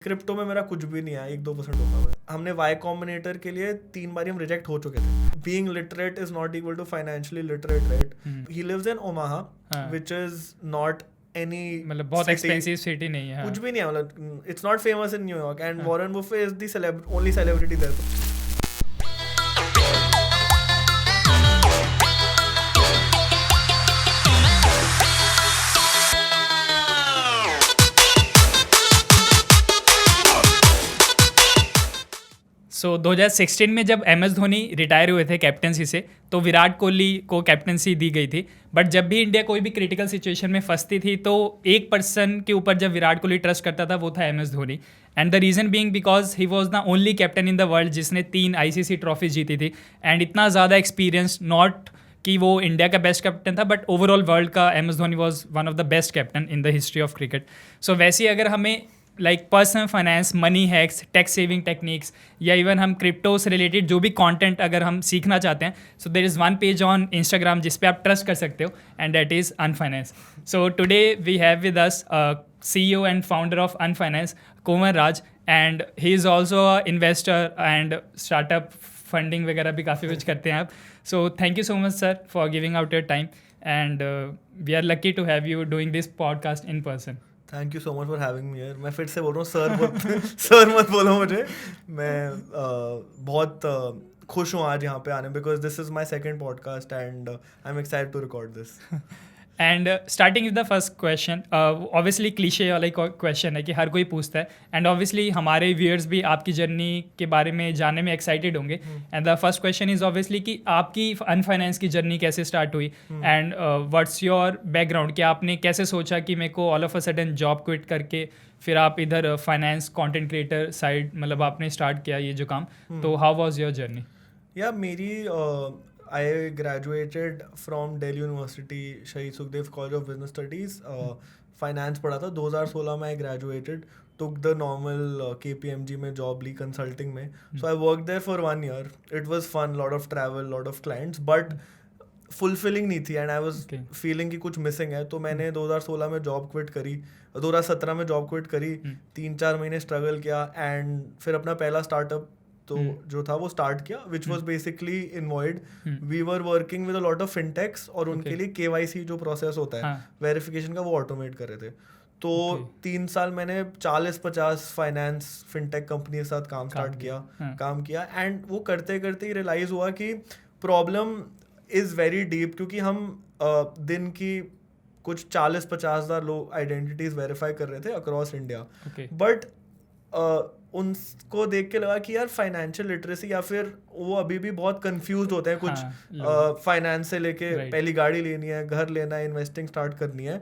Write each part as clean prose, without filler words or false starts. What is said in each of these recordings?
Crypto में मेरा कुछ भी नहीं आया, 1-2% होता है। हमने वाई कॉम्बिनेटर के लिए 3 बार हम रिजेक्ट हो चुके थे। Being literate is not equal to financially literate, right? He lives in Omaha, which is not any, मतलब बहुत एक्सपेंसिव सिटी नहीं है। कुछ भी नहीं है, मतलब it's not famous in New York and Warren Buffett is the only celebrity there. So 2016 में जब MS धोनी रिटायर हुए थे कैप्टनसी से, तो विराट कोहली को कैप्टनसी दी गई थी। बट जब भी इंडिया कोई भी क्रिटिकल सिचुएशन में फंसती थी, तो एक पर्सन के ऊपर जब विराट कोहली ट्रस्ट करता था, वो था MS Dhoni. And the reason being because he was the only captain in the world जिसने 3 ICC ट्रॉफीज जीती थी। एंड इतना ज़्यादा एक्सपीरियंस, नॉट कि वो इंडिया का बेस्ट कैप्टन था, बट ओवरऑल वर्ल्ड का MS Dhoni was one of the best captain in the history of cricket. So वैसे ही अगर हमें like personal finance, money hacks, tax saving techniques, या इवन हम क्रिप्टो से रिलेटेड जो भी कंटेंट अगर हम सीखना चाहते हैं, so there is one page on Instagram जिस पे आप ट्रस्ट कर सकते हो, and that is Unfinance. So today we have with us CEO and founder of Unfinance, Kunwar Raj, and he is also a investor and startup funding वगैरह भी काफ़ी कुछ करते हैं आप। So thank you so much sir for giving out your time, and we are lucky to have you doing this podcast in person. Thank you so much for having me here. मैं फिर से बोल रहा हूँ, sir मत बोलो मुझे। मैं बहुत खुश हूँ आज यहाँ पे आने, because this is my second podcast and I am excited to record this. And starting with the first question, obviously cliche वाला क्वेश्चन है कि हर कोई पूछता है, एंड ऑब्वियसली हमारे व्यूअर्स भी आपकी जर्नी के बारे में जानने में एक्साइटेड होंगे। And the first question is obviously कि आपकी अनफाइनेंस की जर्नी कैसे स्टार्ट हुई, एंड व्हाट्स योर बैकग्राउंड, कि आपने कैसे सोचा कि मेरे को all of a sudden job quit करके फिर आप इधर फाइनेंस कंटेंट क्रिएटर साइड, मतलब आपने स्टार्ट किया ये जो काम। तो हाउ वॉज योर जर्नी? या मेरी I graduated from Delhi University, Shahid Sukhdev College of Business Studies. Finance पढ़ा था। 2016 में I graduated, took the normal KPMG में job ली consulting में. So I worked there for 1 year. It was fun, lot of travel, lot of clients, but fulfilling नहीं थी, and I was feeling कि कुछ missing है। तो मैंने 2016 में job quit करी, 2017 में job quit करी, 3-4 महीने struggle किया, and फिर अपना पहला startup तो जो था वो स्टार्ट किया, which was basically Invoid. We were working with a lot of fintechs, और उनके लिए KYC जो प्रोसेस होता है वेरिफिकेशन का, वो ऑटोमेट कर रहे थे। तो 3 साल मैंने 40-50 फाइनेंस फिनटेक कंपनी के साथ काम किया, एंड वो करते करते ही रियलाइज हुआ कि प्रॉब्लम इज़ वेरी डीप, क्योंकि हम दिन की कुछ 40-50 हज़ार लोग आइडेंटिटीज वेरीफाई कर रहे थे अक्रॉस इंडिया। बट उनको देख के लगा कि यार फाइनेंशियल लिटरेसी, या फिर वो अभी भी बहुत कंफ्यूज होते हैं कुछ फाइनेंस से लेके पहली गाड़ी लेनी है, घर लेना है, इन्वेस्टिंग स्टार्ट करनी है।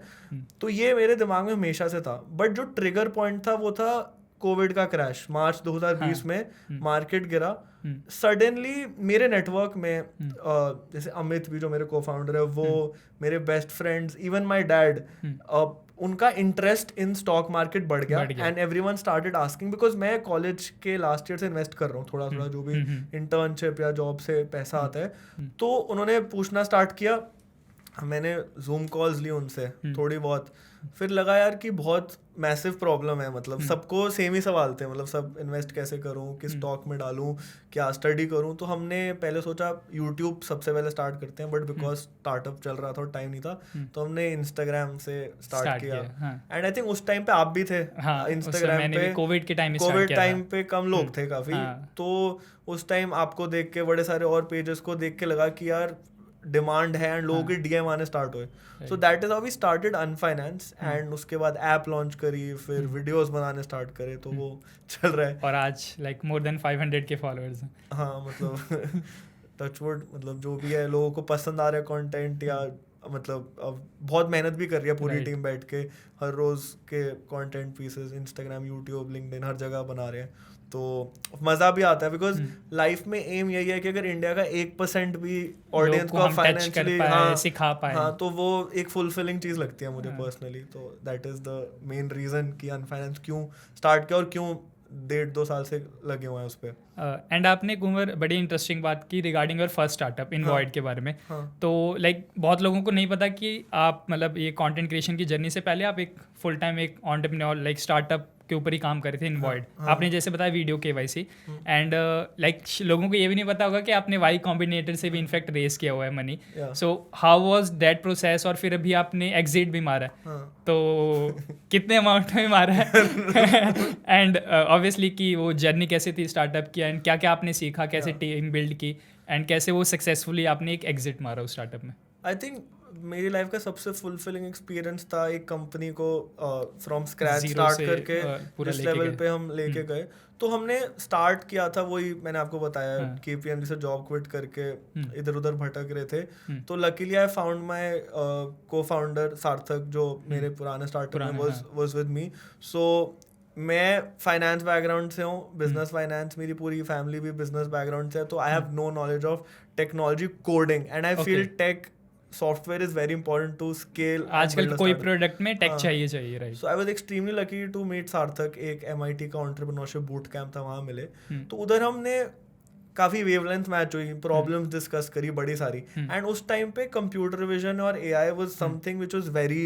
तो ये मेरे दिमाग में हमेशा से था। बट जो ट्रिगर पॉइंट था वो था कोविड का क्रैश। मार्च 2020 में मार्केट गिरा सडनली। मेरे नेटवर्क में जैसे अमित भी जो मेरे को फाउंडर है, वो मेरे best friends, even my dad, उनका इंटरेस्ट इन स्टॉक मार्केट बढ़ गया, and everyone started asking, because मैं कॉलेज के लास्ट ईयर से इन्वेस्ट कर रहा हूँ थोड़ा थोड़ा, जो भी इंटर्नशिप या जॉब से पैसा आता है। तो उन्होंने पूछना स्टार्ट किया, मैंने जूम कॉल्स ली उनसे थोड़ी बहुत। फिर लगा यार कि बहुत मैसिव प्रॉब्लम है, मतलब सबको सेम ही सवाल थे, मतलब सब इन्वेस्ट कैसे करूं, किस स्टॉक में डालूं, क्या स्टडी करूं। तो हमने पहले सोचा यूट्यूब सबसे पहले स्टार्ट करते हैं, बट बिकॉज स्टार्टअप चल रहा था और टाइम नहीं था, तो हमने इंस्टाग्राम से स्टार्ट किया। एंड आई थिंक उस टाइम पे आप भी थे इंस्टाग्राम पे, कोविड टाइम पे कम लोग थे काफी। तो उस टाइम आपको देख के, बड़े सारे और पेजेस को देख के लगा कि यार डिमांड है, एंड लोगों के DM आने स्टार्ट हुए। So that is how we started Unfinance, and उसके बाद ऐप लॉन्च करी, फिर वीडियोस बनाने स्टार्ट करे, तो वो चल रहा है। और आज लाइक मोर देन 500 के फॉलोअर्स हैं। हाँ, मतलब टचवुड, मतलब जो भी है लोगों को पसंद आ रहा है कंटेंट, या मतलब अब बहुत मेहनत भी कर रही है पूरी टीम बैठ के, हर रोज के content pieces Instagram, YouTube, LinkedIn, हर जगह बना रहे हैं। तो मज़ा भी आता है, बिकॉज लाइफ में एम यही है कि अगर इंडिया का 1% भी ऑडियंस को फाइनेंशियली सिखा पाए, हाँ, तो वो एक फुलफिलिंग चीज़ लगती है मुझे पर्सनली। तो that is the main reason कि अनफाइनेंस क्यों स्टार्ट किया और क्यों 1.5-2 साल से लगे हुए हैं उस पर। एंड आपने कुंवर बड़ी इंटरेस्टिंग बात की रिगार्डिंग योर फर्स्ट स्टार्टअप इनवॉइड के बारे में। तो लाइक बहुत लोगों को नहीं पता कि आप मतलब ये कंटेंट क्रिएशन की जर्नी से पहले आप एक फुल टाइम एक एंटरप्रेन्योर लाइक स्टार्टअप के ऊपर ही काम कर रहे थे इन Void. आपने जैसे बताया वीडियो KYC एंड लाइक लोगों को ये भी नहीं पता होगा कि आपने Y Combinator से भी इनफैक्ट रेस किया हुआ है money. So how was that process, और फिर अभी आपने एग्जिट भी मारा है, तो कितने अमाउंट में मारा है एंड ऑब्वियसली कि वो जर्नी कैसे थी स्टार्टअप की, एंड क्या क्या आपने सीखा, कैसे टीम बिल्ड की, एंड कैसे वो सक्सेसफुली आपने एक एग्जिट मारा उस स्टार्टअप में. आई थिंक मेरी लाइफ का सबसे फुलफिलिंग एक्सपीरियंस था एक कंपनी को फ्रॉम स्क्रैच Zero स्टार्ट से, करके जिस लेवल पे हम लेके गए. तो हमने स्टार्ट किया था वही मैंने आपको बताया, KPMG से जॉब क्विट करके इधर उधर भटक रहे थे. तो लकीली आई फाउंड माय को फाउंडर सार्थक जो मेरे पुराने स्टार्टअप में वाज विद मी. सो मैं फाइनेंस बैकग्राउंड से हूँ, बिजनेस फाइनेंस, मेरी पूरी फैमिली भी बिजनेस बैकग्राउंड से है. तो I have no knowledge of technology coding and I feel tech software is very important to scale. आजकल कोई प्रोडक्ट में टेक चाहिए right. So I was extremely lucky to meet Sarthak. एक MIT का एंटरप्रेन्योरशिप बूट कैंप था, वहाँ मिले. तो उधर हमने काफ़ी वेवलेंथ मैच हुई, प्रॉब्लम्स डिस्कस करी बड़ी सारी. एंड उस टाइम पे कंप्यूटर विजन और AI was something which was very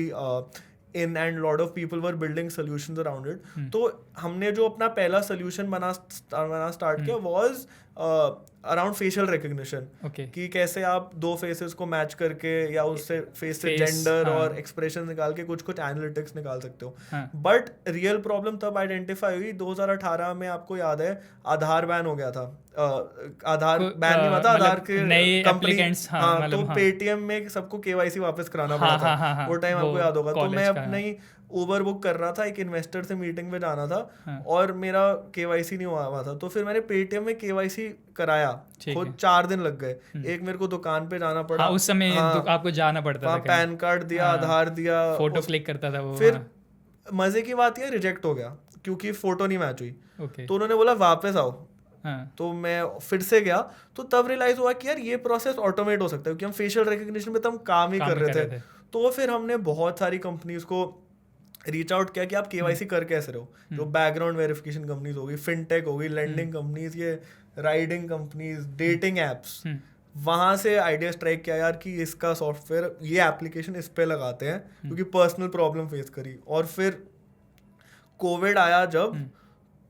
in and lot of people were building solutions around it. तो हमने जो अपना पहला सोल्यूशन बना स्टार्ट किया वाज अराउंड फेशियल रिकग्निशन, कि कैसे आप दो फेसेस को मैच करके या उससे फेस से जेंडर और एक्सप्रेशन निकाल के कुछ एनालिटिक्स निकाल सकते हो. बट रियल प्रॉब्लम तब आइडेंटिफाई हुई 2018 में. आपको याद है आधार बैन हो गया था. आधार बैन नहीं हुआ था, आधार के नए एप्लीकेंट्स. हाँ, तो पेटीएम में सबको KYC वापस कराना पड़ा था. वो टाइम आपको याद होगा. तो मैं अपनी उबर बुक कर रहा था, एक इन्वेस्टर से मीटिंग में जाना था और मेरा KYC नहीं हुआ था. तो फिर मैंने पेटीएम में KYC कराया, खुद 4 दिन लग गए. एक मेरे को दुकान पे जाना पड़ा. उस समय आपको जाना पड़ता था, पैन कार्ड दिया, आधार दिया, फोटो क्लिक करता था वो. फिर मजे की बात ये रिजेक्ट हो गया क्योंकि फोटो नहीं मैच हुई. तो उन्होंने बोला वापस आओ. तो मैं फिर से गया. तो तब रियलाइज हुआ कि यार ये प्रोसेस ऑटोमेट हो सकता है, क्योंकि हम फेशियल रिकग्निशन पे तो हम काम ही कर रहे थे. तो फिर हमने बहुत सारी कंपनीज को रीच आउट किया कि आप KYC कर कैसे रहो. जो बैकग्राउंड वेरिफिकेशन कंपनीज होगी, फिनटेक होगी, लेंडिंग कंपनीज, ये राइडिंग कंपनीज, डेटिंग एप्स, वहाँ से आइडिया स्ट्राइक किया यार कि इसका सॉफ्टवेयर, ये एप्लीकेशन इस पे लगाते हैं, क्योंकि पर्सनल प्रॉब्लम फेस करी. और फिर कोविड आया जब,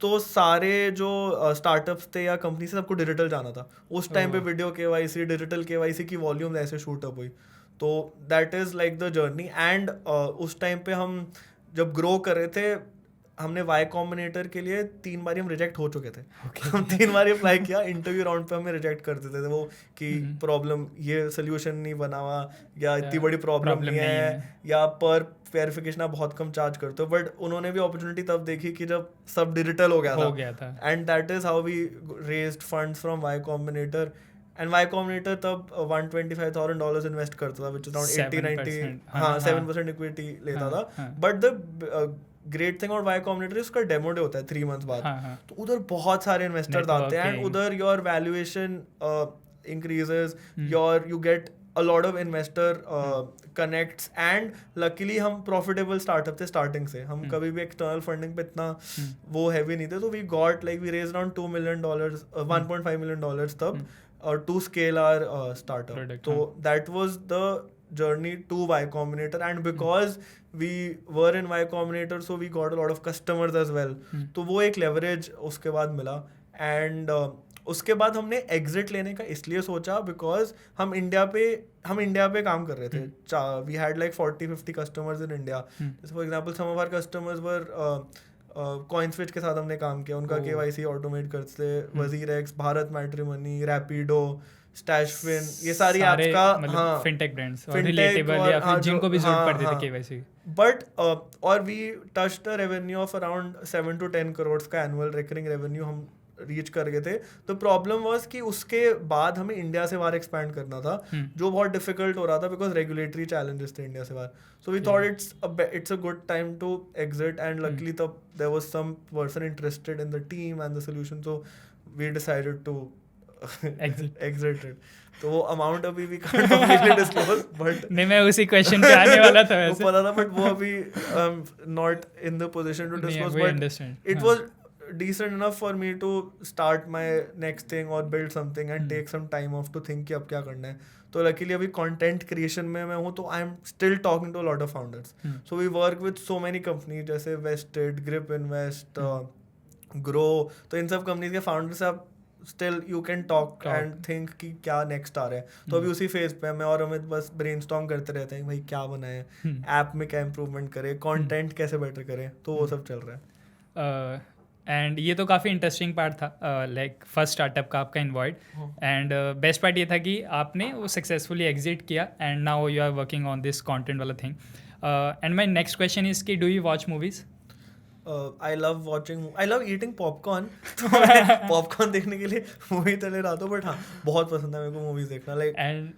तो सारे जो स्टार्टअप्स थे या कंपनी से सबको डिजिटल जाना था. उस टाइम पे वीडियो KYC, डिजिटल KYC की वॉल्यूम ऐसे शूट अप हुई. तो that is like the journey. And उस टाइम पे हम जब ग्रो कर रहे थे, हमने Y Combinator के लिए 3 बार हम रिजेक्ट हो चुके थे. हम 3 बार अप्लाई किया, इंटरव्यू राउंड पे हमें रिजेक्ट कर देते थे वो कि प्रॉब्लम, ये सोल्यूशन नहीं बना हुआ, या इतनी बड़ी प्रॉब्लम नहीं है, या पर वेरिफिकेशन आप बहुत कम चार्ज करते हो. बट उन्होंने भी अपॉर्चुनिटी तब देखी कि जब सब डिजिटल हो गया था. And that is how we raised funds from Y Combinator. एंड Y Combinator तब $125,000 इन्वेस्ट करता था, विच इज अराउंड 80-90, 7% इक्विटी लेता था. बट द ग्रेट थिंग और Y Combinator उसका डेमो डे होता है 3 मंथ्स बाद. तो उधर बहुत सारे इन्वेस्टर्स आते हैं एंड उधर your valuation increases, you get a lot of investor connects. and luckily हम profitable startup थे स्टार्टिंग से. हम कभी भी external funding पे इतना वो heavy नहीं थे. तो we got like we raised around $2 million, $1.5 million तब to scale our startup. So that was the journey to Y Combinator. And because we were in Y Combinator, so we got a lot of customers as well. तो वो एक leverage उसके बाद मिला. and उसके बाद हमने एग्जिट लेने का इसलिए सोचा बिकॉज हम इंडिया पे काम कर रहे थे. We had like 40-50 customers in India. जैसे for example some of our customers were CoinSwitch के साथ हमने काम किया, उनका KYC ऑटोमेट करते. WazirX, Bharat Matrimony, Rapido, Stashfin, ये सारी ऐप्स का फिनटेक ब्रांड्स और रिलेटेबल या फिर जिनको भी जरूरत पड़ती थी KYC. बट और we touched the revenue of around 7 to 10 crore का एनुअल रिकरिंग रेवेन्यू हम रीच कर गए थे. तो प्रॉब्लम वाज कि उसके बाद हमें इंडिया से बाहर एक्सपैंड करना था, जो बहुत डिफिकल्ट हो रहा था बिकॉज रेगुलेटरी चैलेंजेस थे इंडिया से बाहर. So we thought it's a good time to exit. And luckily तब there was some person interested in the team and the solution, so we decided to exit. तो वो amount अभी भी can't completely disclose, but नहीं, मैं उसी question पे आने वाला था वैसे. पता था, बट वो अभी not in the position to disclose. But it was decent enough for me to start my next thing or build something and take some time off to think कि अब क्या करना है. तो लकीली अभी कंटेंट क्रिएशन में मैं हूँ, तो I am still talking to lot of founders. So we work with so many company जैसे वेस्टेड, ग्रिप इन्वेस्ट, ग्रो. तो इन सब कंपनीज के फाउंडर से आप still you can talk and think कि क्या नेक्स्ट आ रहा है. तो अभी उसी फेज पे मैं और अमित बस ब्रेनस्टॉर्म करते रहते हैं भाई क्या बनाए, ऐप में क्या इम्प्रूवमेंट करें, कंटेंट कैसे बेटर करें, तो वो सब चल रहा है. एंड ये तो काफ़ी इंटरेस्टिंग पार्ट था, लाइक फर्स्ट स्टार्टअप का आपका इन्वॉइड. एंड बेस्ट पार्ट ये था कि आपने वो सक्सेसफुली एग्जिट किया and now you are working on this content वाला thing. And my next question is कि do you watch movies? I love eating popcorn. तो मैं पॉपकॉर्न देखने के लिए मूवी तले रहा था, बट हाँ बहुत पसंद है मेरे को मूवीज देखना. लाइक एंड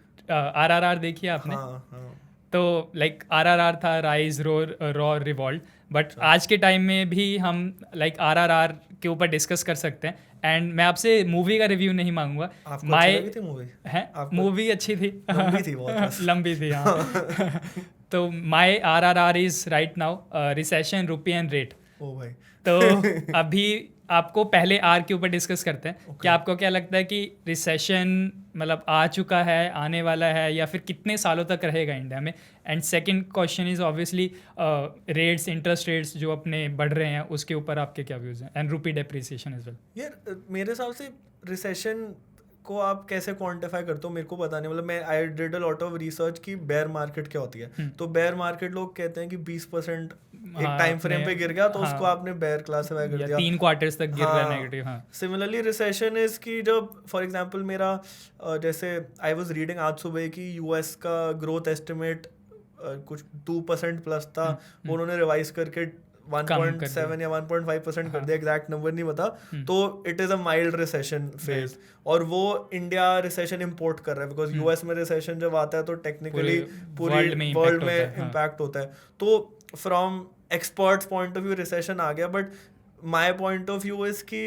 RRR देखी आपने? हाँ. तो लाइक RRR था राइज रॉ रिवॉल्ट, बट आज के टाइम में भी हम लाइक RRR के ऊपर डिस्कस कर सकते हैं. एंड मैं आपसे मूवी का रिव्यू नहीं मांगूंगा. मूवी अच्छी थी, लंबी थी बहुत. लंबी थी हाँ. तो my RRR is right now recession, rupee and rate. ओ भाई. तो अभी आपको पहले आर के ऊपर डिस्कस करते हैं. कि आपको क्या लगता है कि रिसेशन मतलब आ चुका है, आने वाला है, या फिर कितने सालों तक रहेगा इंडिया में? And second question is obviously rates, interest rates जो अपने बढ़ रहे हैं उसके ऊपर आपके क्या व्यूज़ हैं? And rupee depreciation as well. यार मेरे हिसाब से रिसेशन को आप कैसे क्वांटिफाई करते हो मेरे को पता नहीं. मतलब मैं I did a lot of research कि बेयर मार्केट क्या होती है. तो बेयर मार्केट लोग कहते हैं कि 20% एक टाइम फ्रेम पे गिर गया तो उसको आपने बेयर क्लासिफाई कर दिया, 3 क्वार्टर्स तक गिर रहा है नेगेटिव. सिमिलरली रिसेशन इज कि जब फॉर एग्जांपल मेरा जैसे आई वाज रीडिंग आज सुबह कि यूएस का ग्रोथ एस्टिमेट कुछ 2% प्लस था, वो उन्होंने रिवाइज करके 1.7 या 1.5% कर दिया, एग्जैक्ट नंबर नहीं पता. तो it is a mild recession phase, और वो इंडिया रिसेशन इंपोर्ट कर रहा है बिकॉज यूएस में रिसेशन जब आता है तो टेक्निकली पूरी वर्ल्ड में इम्पैक्ट होता है. तो from experts point of view recession आ गया, but my point of view is कि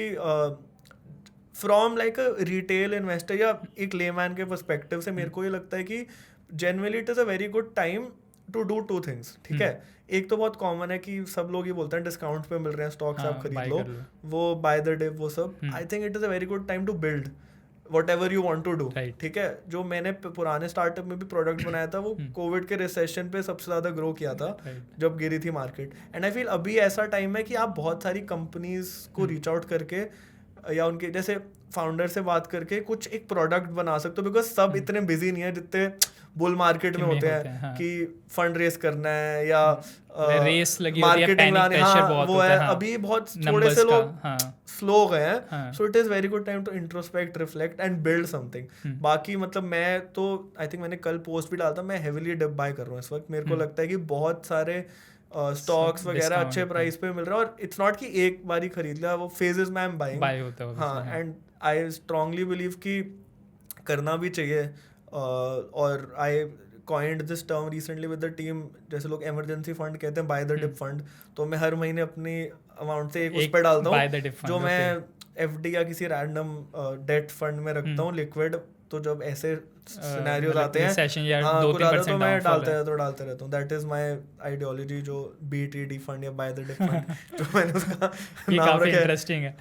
from like a retail investor या एक लेमैन के पर्सपेक्टिव से मेरे को ये लगता है कि generally it is a very good time to do 2 things. ठीक है, एक तो बहुत कॉमन है कि सब लोग ये बोलते हैं डिस्काउंट पे मिल रहे हैं स्टॉक्स, आप खरीद लो, वो बाय द डिप, वो सब. I think it is a very good time to build whatever you want to do. ठीक है, जो मैंने पुराने स्टार्टअप में भी प्रोडक्ट बनाया था वो कोविड के रिसेशन पे सबसे ज़्यादा ग्रो किया था जब गिरी थी मार्केट. एंड आई फील अभी ऐसा टाइम है कि आप बहुत सारी कंपनीज को रीच आउट करके या उनके जैसे फाउंडर से बात करके कुछ एक प्रोडक्ट बना सकते हो, बिकॉज सब इतने बिजी नहीं है जितने बुल मार्केट में होते हैं कि फंड रेस करना है या रेस लगी मार्केटिंग लाने. हाँ वो है. अभी बहुत थोड़े से लोग स्लो गए हैं. So it is very good time to introspect, reflect and build something. बाकी मतलब मैं तो आई थिंक मैंने कल पोस्ट भी डाला था, मैं हेविली डिप बाय कर रहा हूँ इस वक्त. मेरे को लगता है कि बहुत सारे स्टॉक्स वगैरह अच्छे प्राइस पे मिल रहा है, और इट्स नॉट कि एक बार ही खरीद लिया, वो फेजेस में आई एम बाइंग. हाँ, एंड आई स्ट्रांगली बिलीव कि करना भी चाहिए. और I coined this term recently with the team, जैसे लोग इमरजेंसी फंड कहते हैं, बाय द डिप फंड. तो मैं हर महीने अपनी अमाउंट से एक उस पर डालता हूँ जो मैं एफडी या किसी रैंडम डेट फंड में रखता हूँ लिक्विड. तो जब ऐसे सिनेरियोज आते हैं तो मैं डालते रहता हूँ. दैट इज माय आइडियोलॉजी, जो BTD फंड या बाय द डिप फंड जो मैंने उसका नाम रखा है. इंटरेस्टिंग है.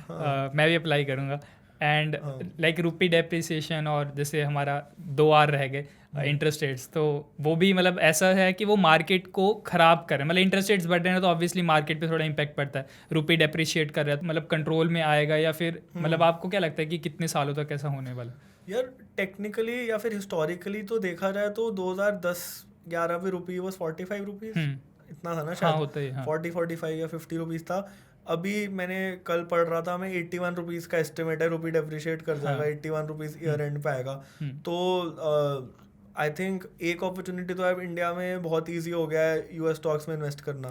मैं भी अप्लाई करूँगा. एंड लाइक रुपी डेप्रिसिएशन और जैसे हमारा 2R रह गए इंटरेस्ट रेट्स, तो वो भी मतलब ऐसा है कि वो मार्केट को ख़राब कर रहे हैं. मतलब इंटरेस्ट रेट्स बढ़ रहे हैं तो ऑब्वियसली मार्केट पे थोड़ा इम्पैक्ट पड़ता है. रुपी डेप्रिशिएट कर रहा है तो मतलब कंट्रोल में आएगा, या फिर मतलब आपको क्या लगता है कि कितने सालों तक ऐसा होने वाला? यार टेक्निकली या फिर हिस्टोरिकली तो देखा जाए तो 2010-11 में रुपी वॉज 45 रुपीज़, इतना था ना शायद. 40-45 या 50 रुपीज़ था. अभी मैंने कल पढ़ रहा था, मैं 81 रुपीज़ का एस्टिमेट है, रुपी डेप्रिशिएट कर जाएगा. 81 रुपीज़ ईयर एंड पे आएगा. तो आई थिंक एक अपॉर्चुनिटी तो अब इंडिया में बहुत ईजी हो गया है यूएस स्टॉक्स में इन्वेस्ट करना.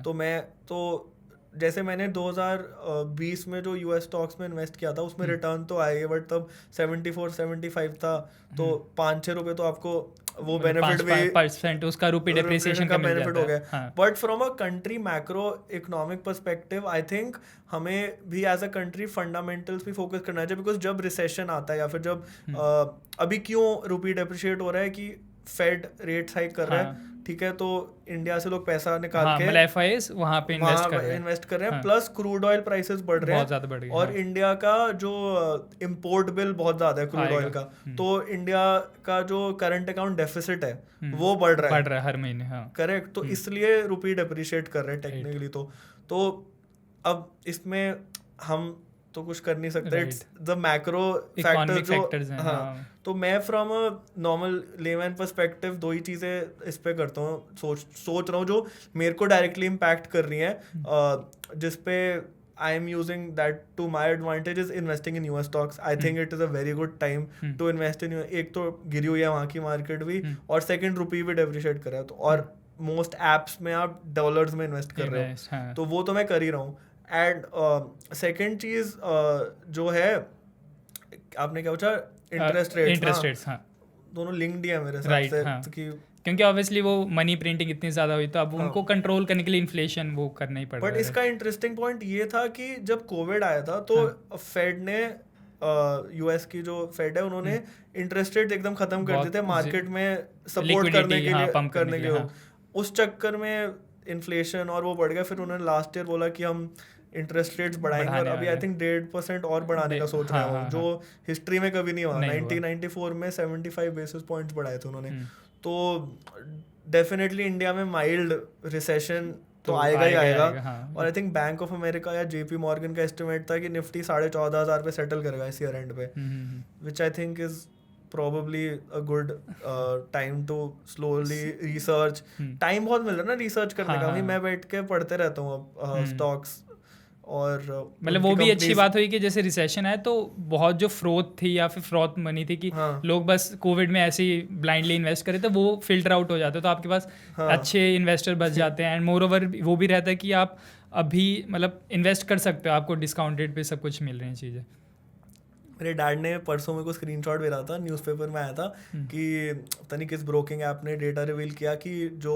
तो मैं तो जैसे मैंने 2020 में जो यूएस स्टॉक्स में इन्वेस्ट किया था उसमें रिटर्न तो आएगा, बट तब 74-75 था, तो 5-6 रुपये तो आपको वो बेनिफिट भी 5% उसका रुपी डेप्रिसिएशन का बेनिफिट हो गया. But from a country macro economic perspective I think हमें भी एज अ कंट्री फंडामेंटल्स भी फोकस करना चाहिए. बिकॉज जब रिसेशन आता है या फिर जब अभी क्यों रुपी डेप्रिशिएट हो रहा है कि फेड रेट हाइक कर रहा हाँ। है, ठीक है, तो इंडिया से लोग पैसा निकाल हाँ के मतलब FIs वहाँ पे इन्वेस्ट कर रहे हैं, इन्वेस्ट कर रहे हैं, हाँ। प्लस क्रूड ऑयल प्राइसेस बढ़ रहे बहुत हैं ज़्यादा बढ़ गई, और हाँ। इंडिया का जो इम्पोर्ट बिल बहुत ज़्यादा है क्रूड आएगा, ऑयल का, तो इंडिया का जो करंट अकाउंट डेफिसिट है वो बढ़ रहा है हर महीने, हाँ। करेक्ट, तो इसलिए रुपी डेप्रिशिएट कर रहे हैं टेक्निकली। तो अब इसमें हम तो कुछ कर नहीं सकते, it's the macro economic factor factors जो हैं, हाँ। तो मैं from a normal layman perspective दो ही चीज़ें इस पे करता हूँ, सोच रहा हूँ जो मेरे को डायरेक्टली इम्पैक्ट कर रही हैं, जिस पे I am using that to my advantage is investing in US stocks. I think it is a very good time to invest in, एक तो गिरी हुई है वहाँ की मार्केट भी, और सेकेंड रुपी भी डेप्रिशिएट कर रहा है, तो और मोस्ट एप्स में आप डॉलर्स में इन्वेस्ट कर रहे हो, हाँ। तो वो तो मैं कर ही रहा हूँ। एंड सेकेंड चीज़ जो है, आपने क्या पूछा, इंटरेस्ट रेट्स, हाँ, दोनों लिंक्ड ही है मेरे हिसाब से, हाँ। कि क्योंकि ऑब्वियसली वो मनी प्रिंटिंग इतनी ज़्यादा हुई तो अब उनको कंट्रोल करने के लिए इन्फ्लेशन वो करना ही पड़ रहा है। बट इसका इंटरेस्टिंग पॉइंट ये था कि जब कोविड आया था तो फेड ने यूएस की जो फेड है उन्होंने इंटरेस्ट रेट एकदम खत्म कर दिए थे मार्केट में सपोर्ट करने के लिए, उस चक्कर में इन्फ्लेशन और वो बढ़ गया, फिर उन्होंने लास्ट ईयर बोला कि हम इंटरेस्ट रेट्स बढ़ाएंगे, और अभी आई थिंक 1.5% और बढ़ाने का सोच रहे हो, जो हिस्ट्री में कभी नहीं हुआ। 1994 में 75 बेसिस पॉइंट्स बढ़ाए थे उन्होंने, तो डेफिनेटली इंडिया में माइल्ड रिसेशन तो आएगा ही आएगा। और I think bank of America या JP मॉर्गन का एस्टिमेट था कि निफ्टी 14,500 पे सेटल करेगा इस ईयर एंड पे, which I think is probably a good time to slowly research, time बहुत मिल रहा है ना रिसर्च करने का, अभी मैं बैठ के पढ़ते रहता हूँ अब स्टॉक्स, और मतलब वो भी अच्छी बात हुई कि जैसे रिसेशन आया तो बहुत जो फ्रॉड थी या फिर फ्रॉड मनी थी कि लोग बस कोविड में ऐसे ही ब्लाइंडली इन्वेस्ट करे, तो वो फिल्टर आउट हो जाता है, तो आपके पास अच्छे इन्वेस्टर बच जाते हैं, एंड मोर ओवर वो भी रहता है कि आप अभी मतलब इन्वेस्ट कर सकते हो, आपको डिस्काउंटेड पे सब कुछ मिल रही हैं चीज़ें। मेरे डैड ने परसों मेरे को स्क्रीनशॉट भेजा था, न्यूज़पेपर में आया था कि पता नहीं किस ब्रोकिंग ऐप ने डेटा रिवील किया कि जो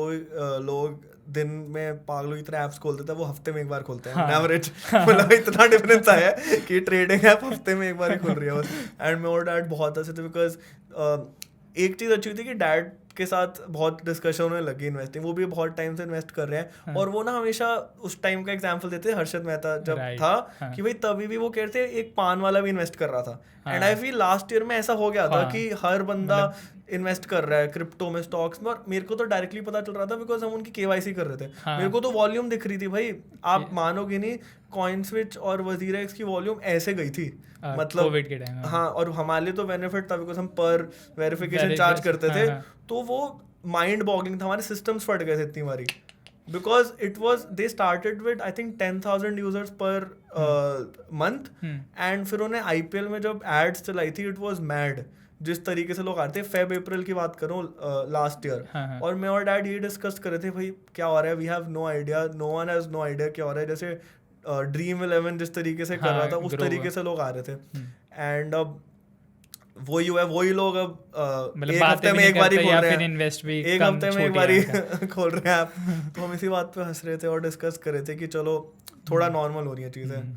लोग दिन में पागलों की तरह ऐप्स खोलते थे वो हफ्ते में एक बार खोलते हैं एवरेज, मतलब इतना डिफरेंस आया है कि ट्रेडिंग ऐप हफ्ते में एक बार ही खुल रही है बस। एंड मैं और डैड बहुत हंसे थे, बिकॉज एक चीज़ अच्छी थी कि डैड के साथ बहुत डिस्कशन होने लगी इन्वेस्टिंग, वो भी बहुत टाइम से इन्वेस्ट कर रहे हैं, और वो ना हमेशा उस टाइम का एग्जांपल देते हैं, हर्षद मेहता जब था कि भाई तभी भी वो कहते एक पान वाला भी इन्वेस्ट कर रहा था, and I feel last year में ऐसा हो गया था कि हर बंदा इन्वेस्ट कर रहा है क्रिप्टो में, स्टॉक्स में, और मेरे को तो डायरेक्टली पता चल रहा था बिकॉज हम उनकी KYC कर रहे थे, मेरे को तो वॉल्यूम दिख रही थी भाई, आप मानोगे नहीं, कॉइन स्विच और वजीर एक्स की वॉल्यूम ऐसे गई थी, मतलब कोविड के टाइम। हाँ, और हमारे लिए तो बेनिफिट था बिकॉज हम पर वेरिफिकेशन चार्ज करते थे, तो वो माइंड बॉगलिंग था, हमारे सिस्टम्स फट गए थे इतनी बारी, because it was they started with I think 10,000 users पर मंथ, एंड फिर उन्हें IPL में जब एड्स चलाई थी इट वॉज मैड, जिस तरीके से लोग आते हैं, Feb April की बात करूँ लास्ट ईयर, और मैं और डैड ये डिस्कस कर रहे थे भाई क्या हो रहा है, we have no idea, no one has no idea क्या हो रहा है, जैसे Dream11 जिस तरीके से कर रहा था उस तरीके से लोग आ रहे थे, एंड अब वही हुआ है, वही लोग अब एक हफ्ते में एक बार ही खोल रहे हैं, एक हफ्ते में एक बार ही खोल रहे हैं आप, तो हम इसी बात पे हंस रहे थे और डिस्कस कर रहे थे कि चलो थोड़ा नॉर्मल हो रही है चीज़ें।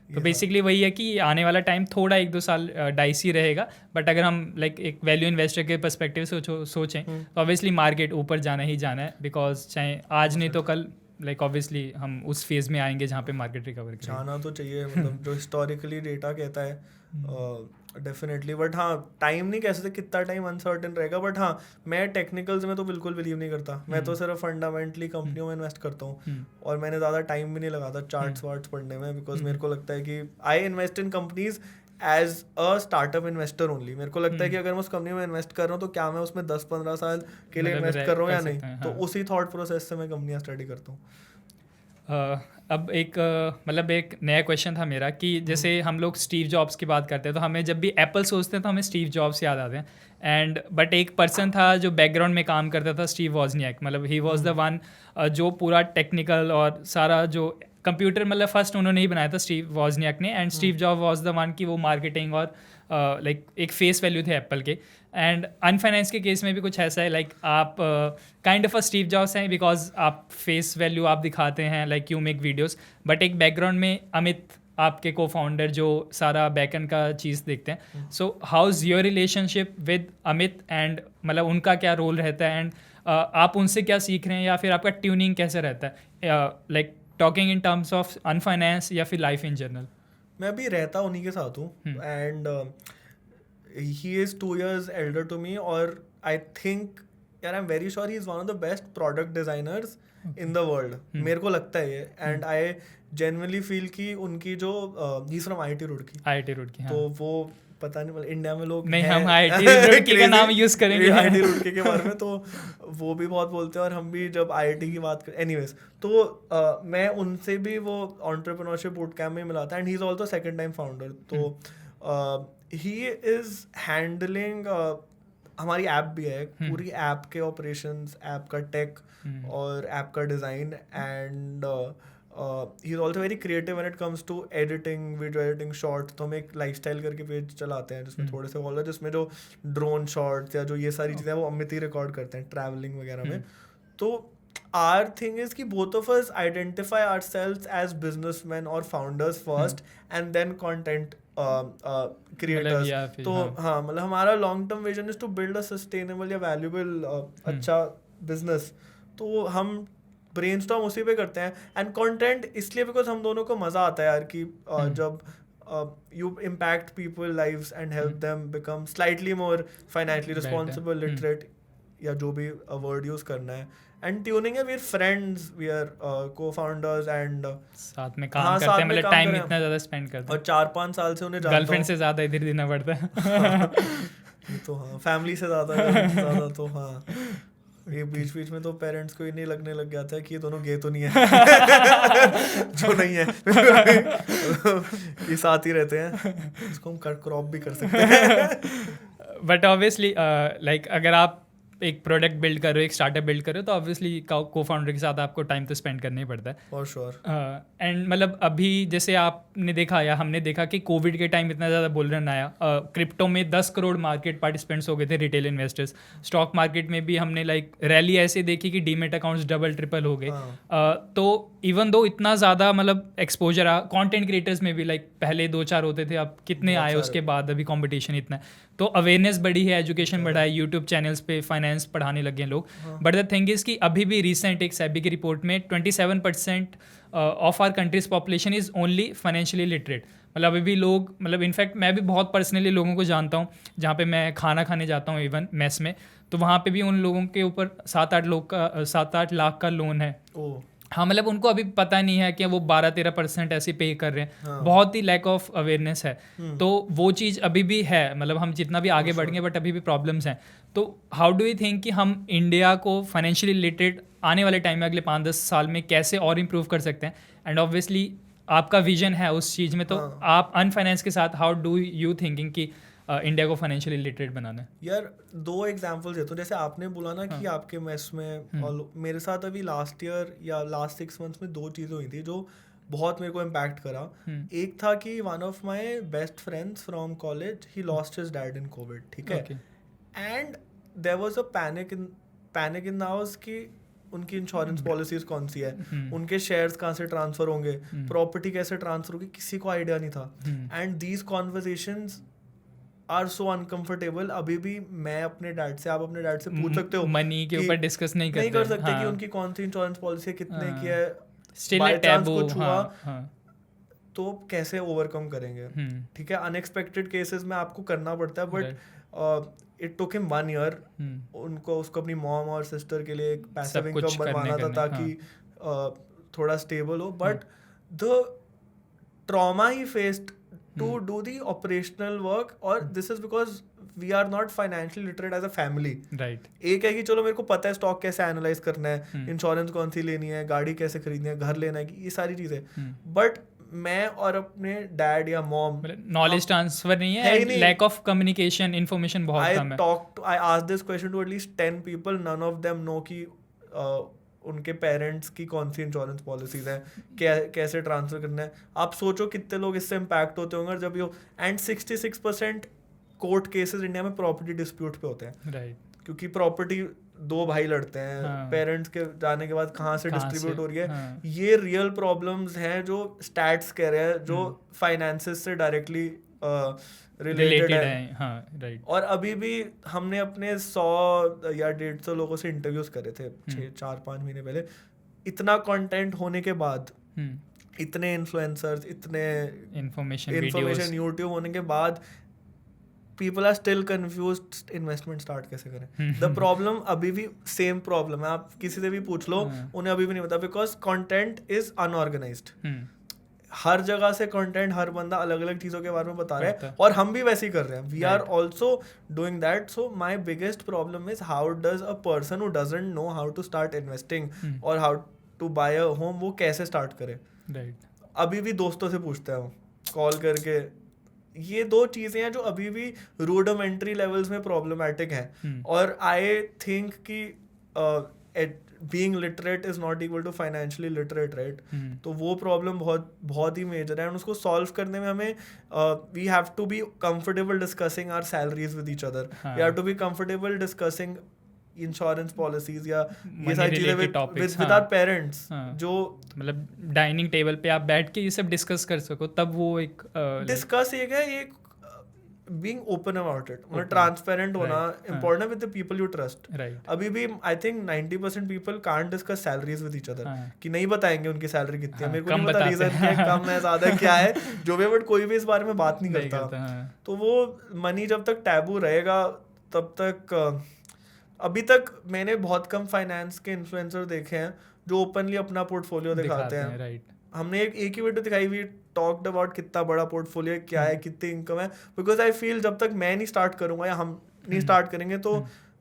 तो बेसिकली वही है कि आने वाला टाइम थोड़ा 1-2 साल डाइसी रहेगा, बट अगर हम लाइक एक वैल्यू इन्वेस्टर के पर्सपेक्टिव से सोचें तो ऑब्वियसली मार्केट ऊपर जाना ही जाना है, बिकॉज चाहे आज नहीं तो कल लाइक ऑब्वियसली हम उस फेज में आएंगे जहाँ पे मार्केट रिकवर करेगी। जाना तो चाहिए, मतलब जो हिस्टोरिकली डेटा कहता है डेफिनेटली, बट हाँ टाइम नहीं कह सकते कितना टाइम अनसर्टेन रहेगा, बट हाँ मैं टेक्निकल्स में तो बिल्कुल बिलीव नहीं करता, मैं तो सिर्फ फंडामेंटली कंपनियों में इन्वेस्ट करता हूँ, और मैंने ज़्यादा टाइम भी नहीं लगाता चार्ट्स वार्ट्स पढ़ने में, बिकॉज मेरे को लगता है कि I invest in companies as a startup investor only. मेरे को लगता है कि अगर मैं उस कंपनी में इन्वेस्ट कर रहा हूँ तो क्या मैं उसमें 10-15 साल के लिए इन्वेस्ट कर रहा हूँ या नहीं, तो उसी थॉट प्रोसेस से मैं कंपनियाँ स्टडी करता हूँ। अब एक मतलब एक नया क्वेश्चन था मेरा कि जैसे हम लोग स्टीव जॉब्स की बात करते हैं तो हमें जब भी एप्पल सोचते हैं तो हमें स्टीव जॉब्स याद आते हैं, एंड बट एक पर्सन था जो बैकग्राउंड में काम करता था, स्टीव वॉजनियाक, मतलब ही वॉज द वन जो पूरा टेक्निकल और सारा जो कंप्यूटर मतलब फर्स्ट उन्होंने ही बनाया था स्टीव वॉजनियाक ने, and Steve job was the one कि वो मार्केटिंग और लाइक एक फेस वैल्यू थे एप्पल के। एंड अनफाइनेंस के केस में भी कुछ ऐसा है, लाइक आप kind of a Steve jobs हैं बिकॉज आप फेस वैल्यू आप दिखाते हैं, like you make videos, but एक बैकग्राउंड में अमित आपके को फाउंडर जो सारा बैकएंड का चीज़ देखते हैं. So how is your relationship with Amit and मतलब उनका क्या रोल रहता है एंड आप उनसे क्या सीख रहे हैं या फिर आपका ट्यूनिंग कैसे रहता है, like talking in terms of Unfinance या फिर लाइफ इन जनरल? मैं अभी रहता उन्हीं के साथ हूँ and he is 2 years elder to me और आई थिंक यार I am very sure he is one of the best product designers in the world. मेरे को लगता है ये एंड आई जेन्युइनली फील कि उनकी जो ही फ्रॉम IIT रुड़की हाँ. तो वो पता नहीं मतलब इंडिया में लोग नहीं, हैं हम IIT रुड़की का नाम यूज़ करेंगे. IIT रुड़की के बारे में तो वो भी बहुत बोलते हैं और हम भी जब IIT की बात करें एनीवेज तो मैं उनसे भी वो एंटरप्रेन्योरशिप बूट कैम्प में मिला था and he is also second time founder. तो ही इज़ हैंडलिंग हमारी ऐप भी है, पूरी ऐप के ऑपरेशंस, ऐप का टेक और ऐप का design and he is also very creative when it comes to editing, video editing, short. तो हम एक लाइफस्टाइल करके पेज चलाते हैं जिसमें थोड़े से ऑल जिसमें जो ड्रोन शॉट्स या जो ये सारी चीज़ें वो अमित ही रिकॉर्ड करते हैं ट्रैवलिंग वगैरह में. तो our thing is कि both of us identify ourselves as businessmen or founders first and then content creators. तो हाँ मतलब हमारा long term vision is to build a sustainable या valuable अच्छा business. तो हम brainstorm उसी पे करते हैं and content इसलिए because हम दोनों को मज़ा आता है यार कि जब you impact people lives and help them become slightly more financially responsible, literate या जो भी word use करना है. एंड ट्यूनिंग है, we are friends, we are co-founders and साथ में काम करते हैं, मतलब टाइम इतना ज़्यादा स्पेंड करते हैं और 4-5 साल से उन्हें जानता हूं. गर्लफ्रेंड से ज़्यादा इधर देना पड़ता है. तो हाँ फैमिली से ज़्यादा तो हाँ ये बीच में तो पेरेंट्स को ही नहीं लगने लग गया था कि ये दोनों गे तो नहीं है जो नहीं है ये साथ ही रहते हैं, इसको हम कट क्रॉप भी कर सकते हैं. बट ऑब्वियसली लाइक अगर आप एक प्रोडक्ट बिल्ड करो, एक स्टार्टअप बिल्ड करो तो ऑब्वियसली को फाउंडर के साथ आपको टाइम तो स्पेंड करना ही पड़ता है फॉर श्योर. एंड मतलब अभी जैसे आपने देखा या हमने देखा कि कोविड के टाइम इतना ज़्यादा बुल रन आया, क्रिप्टो में 10 करोड़ मार्केट पार्टिसिपेंट्स हो गए थे, रिटेल इन्वेस्टर्स. स्टॉक मार्केट में भी हमने लाइक रैली ऐसे देखी कि डीमेट अकाउंट्स डबल ट्रिपल हो गए. तो इवन दो इतना ज़्यादा मतलब एक्सपोजर आ कंटेंट क्रिएटर्स में भी, लाइक पहले 2-4 होते थे, अब कितने आए उसके बाद, अभी कंपटीशन इतना है. तो अवेयरनेस बढ़ी है, एजुकेशन बढ़ा है, यूट्यूब चैनल्स पे फाइनेंस पढ़ाने लगे हैं लोग. बट द थिंग इज़ कि अभी भी रिसेंट एक सेबी की रिपोर्ट में 27% of our country's population is only financially literate. मतलब अभी भी लोग, मतलब इनफैक्ट मैं भी बहुत पर्सनली लोगों को जानता हूँ जहाँ पे मैं खाना खाने जाता हूँ इवन मेस में, तो वहाँ पे भी उन लोगों के ऊपर 7-8 लाख का लोन है. हाँ मतलब उनको अभी पता नहीं है कि वो 12-13% ऐसे पे कर रहे हैं. बहुत ही लैक ऑफ अवेयरनेस है. तो वो चीज़ अभी भी है, मतलब हम जितना भी आगे बढ़ेंगे बट अभी भी प्रॉब्लम्स हैं. तो हाउ डू यू थिंक कि हम इंडिया को फाइनेंशियली लिटरेट आने वाले टाइम में अगले 5-10 साल में कैसे और इम्प्रूव कर सकते हैं? एंड ऑब्वियसली आपका विजन है उस चीज़ में, तो आप अनफाइनेंस के साथ हाउ डू यू थिंकिंग कि इंडिया को फाइनेंशियली लिटरेट बनाना है? यार 2 एग्जांपल्स देता हूँ. जैसे आपने बोला ना कि आपके मेस में, और मेरे साथ अभी लास्ट ईयर या लास्ट 6 months में 2 चीज़ें हुई थी जो बहुत मेरे को इम्पैक्ट करा. एक था कि one of my best friends from college he lost his dad in Covid. ठीक है, and there was a panic in the house कि उनकी इंश्योरेंस पॉलिसीज कौन सी है, उनके शेयर्स कहाँ से ट्रांसफर होंगे, प्रॉपर्टी कैसे ट्रांसफर होगी, किसी को आइडिया नहीं था. And these conversations are so uncomfortable. अभी भी मैं अपने डैड से, आप अपने डैड से पूछ सकते हो, मनी के ऊपर डिस्कस नहीं कर सकते कि उनकी कौन सी इंश्योरेंस पॉलिसी है, कितने की है, स्टिल अ टैबू. कुछ हुआ तो कैसे ओवरकम करेंगे. ठीक है, अनएक्सपेक्टेड केसेस में आपको करना पड़ता है, but it took him 1 year. उसको अपनी मॉम और सिस्टर के लिए एक पैसिव इनकम बनवाना था ताकि थोड़ा स्टेबल हो. But the trauma he faced to do the operational work, और this is because we are not financially literate as a family. Right. एक है कि चलो मेरे को पता है स्टॉक कैसे एनालाइज करना है, इंश्योरेंस कौन सी लेनी है, गाड़ी कैसे खरीदनी है, घर लेना है, ये सारी चीज़ें. बट मैं और अपने डैड या मॉम, नॉलेज ट्रांसफर नहीं है, लैक ऑफ कम्युनिकेशन, इन्फॉर्मेशन बहुत कम है. I asked this question to at least 10 people, none of them know कि उनके पेरेंट्स की कौन सी इंश्योरेंस पॉलिसीज हैं, कैसे ट्रांसफर करना है. आप सोचो कितने लोग इससे इम्पैक्ट होते होंगे जब ये. एंड 66% कोर्ट केसेस इंडिया में प्रॉपर्टी डिस्प्यूट पे होते हैं. राइट. क्योंकि प्रॉपर्टी दो भाई लड़ते हैं, हाँ। पेरेंट्स के जाने के बाद कहाँ से कहाँ डिस्ट्रीब्यूट से, हो रही है, हाँ। ये रियल प्रॉब्लम्स हैं जो स्टैट्स कह रहे हैं, जो फाइनेंसेस से डायरेक्टली रिलेटेड रिलेटेड है। है, हाँ, राइट। और अभी भी हमने अपने 100 या 150 लोगों से इंटरव्यूज करे थे 4-5 महीने पहले। इतना कंटेंट होने के बाद, इतने इन्फ्लुएंसर्स, इतने इन्फॉर्मेशन यूट्यूब होने के बाद, people are still confused investment start कैसे करें। द प्रॉब्लम अभी भी सेम प्रॉब्लम है, आप किसी से भी पूछ लो, उन्हें अभी भी नहीं पता, बिकॉज कंटेंट इज अनऑर्गेनाइज्ड। हर जगह से कंटेंट, हर बंदा अलग अलग चीज़ों के बारे में बता रहा है, और हम भी वैसे ही कर रहे हैं। We are also doing that. So my biggest problem is how does a person who doesn't know how to start investing और how to buy a home, वो कैसे स्टार्ट करे। अभी भी दोस्तों से पूछते हैं कॉल करके। ये दो चीज़ें हैं जो अभी भी रूडिमेंट्री लेवल्स में प्रॉब्लमैटिक हैं। और आई थिंक कि being literate is not equal to financially literate, right? तो वो प्रॉब्लम बहुत ही मेजर है, और उसको सॉल्व करने में हमें we have to be comfortable discussing our salaries with each other. We have to be comfortable discussing insurance policies या ये सारी चीजें विद आवर पेरेंट्स, जो मतलब डाइनिंग टेबल पे आप बैठ के ये सब डिस्कस कर सको, तब वो एक डिस्कस एक है, एक being open about it, मतलब ट्रांसपेरेंट होना important है with the people you trust. अभी भी I think 90% people can't discuss salaries with each other, कि नहीं बताएंगे उनकी सैलरी कितनी है, मेरे को नहीं पता रीजन क्या है, कम है ज़्यादा क्या है, जो भी, बट कोई भी इस बारे में बात नहीं करता। तो वो मनी जब तक टैबू रहेगा तब तक, अभी तक मैंने बहुत कम फाइनेंस के इन्फ्लुएंसर देखे हैं जो ओपनली अपना पोर्टफोलियो दिखाते हैं। हमने एक ही वीडियो दिखाई, वी टॉक्ड अबाउट कितना बड़ा पोर्टफोलियो है, क्या है, कितनी इनकम है, बिकॉज आई फील जब तक मैं नहीं स्टार्ट करूंगा या हम नहीं स्टार्ट करेंगे तो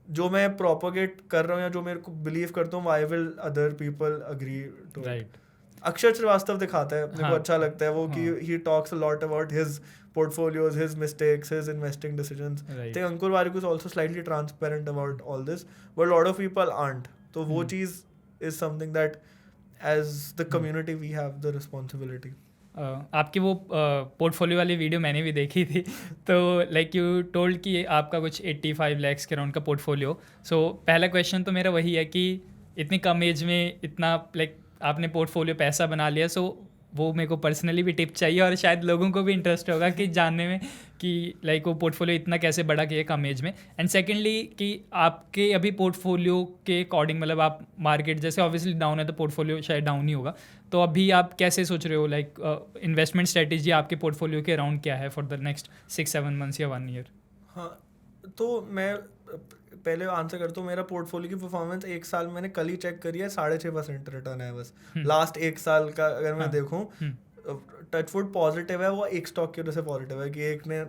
जो मैं प्रोपोगेट कर रहा हूँ या जो मेरे को बिलीव करता हूँ, I will other people agree to it. Akshar Srivastava दिखाता है, मेरे को अच्छा लगता है वो, कि he talks a lot about his portfolios, his mistakes, his investing decisions. I think Ankur Warikoo is also slightly transparent about all this, but a lot of people aren't. So वो चीज़ is something that as the community we have the responsibility. आपकी वो portfolio वाली video मैंने भी देखी थी, तो like you told कि आपका कुछ 85 lakhs के राउंड का पोर्टफोलियो। सो पहला क्वेश्चन तो मेरा वही है कि इतनी कम एज में इतना लाइक आपने पोर्टफोलियो पैसा बना लिया, सो वो मेरे को पर्सनली भी टिप चाहिए और शायद लोगों को भी इंटरेस्ट होगा कि जानने में कि लाइक वो पोर्टफोलियो इतना कैसे बढ़ा किया कम एज में। एंड सेकेंडली कि आपके अभी पोर्टफोलियो के अकॉर्डिंग, मतलब आप मार्केट जैसे ऑब्वियसली डाउन है तो पोर्टफोलियो शायद डाउन ही होगा, तो अभी आप कैसे सोच रहे हो, लाइक इन्वेस्टमेंट स्ट्रेटेजी आपके पोर्टफोलियो के अराउंड क्या है फॉर द नेक्स्ट 6-7 months या 1 year? हाँ, तो मैं पहले आंसर करता हूँ। मेरा पोर्टफोलियो की परफॉर्मेंस एक साल मैंने कल ही चेक करी है, 6.5% रिटर्न है बस लास्ट एक साल का। अगर मैं देखूँ टचवुड पॉजिटिव है, वो एक स्टॉक की वजह से पॉजिटिव है कि एक ने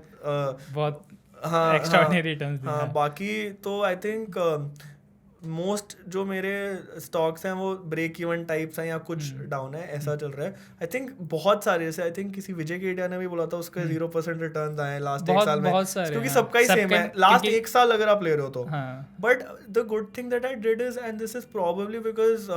बहुत एक्स्ट्राऑर्डिनरी रिटर्न्स दिए हैं। बाकी तो आई थिंक मोस्ट जो मेरे स्टॉक्स हैं वो ब्रेक इवन टाइप्स हैं या कुछ डाउन है, ऐसा चल रहा है। आई थिंक बहुत सारे, जैसे आई थिंक किसी विजय केडिया ने भी बोला था उसके 0% रिटर्न्स आए लास्ट एक साल में, क्योंकि सबका ही सेम है लास्ट एक साल अगर आप ले रहे हो तो। But the good thing that I did is, and this is probably because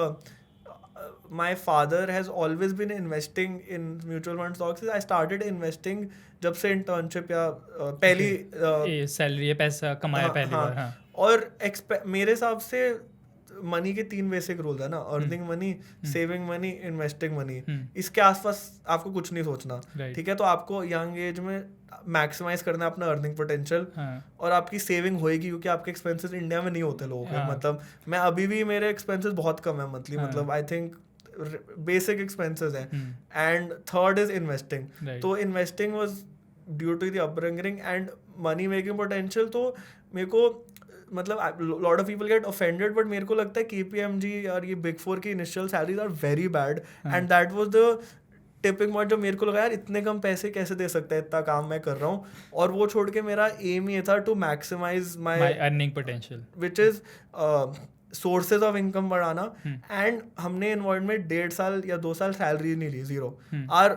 my father has always been investing in mutual fund stocks. I started investing जब से internship या पहली सैलरी पैसा कमाया पहली बार। और मेरे हिसाब से मनी के 3 बेसिक रूल है ना, earning money, saving money, investing money. इसके आसपास आपको कुछ नहीं सोचना, ठीक है। तो आपको यंग एज में मैक्सिमाइज करना है अपना अर्निंग पोटेंशियल, और आपकी सेविंग होएगी क्योंकि आपके एक्सपेंसेस इंडिया में नहीं होते लोगों के। मतलब मैं अभी भी, मेरे एक्सपेंसेस बहुत कम है मंथली, मतलब आई थिंक बेसिक एक्सपेंसेस हैं। And third is investing. तो investing was due to the upbringing and money making potential. तो मेरे को मतलब lot of people get offended, but मेरे को लगता है KPMG और ये बिग 4 की initial salaries are very bad, and that was the tipping point जो मेरे को लगा यार इतने कम पैसे कैसे दे सकता है, इतना काम मैं कर रहा हूँ। और वो छोड़ के मेरा एम ये था to maximize my earning potential, which is sources of income बढ़ाना। एंड हमने इन्वॉल्व में 1.5 साल या 2 साल सैलरी नहीं ली, 0। Our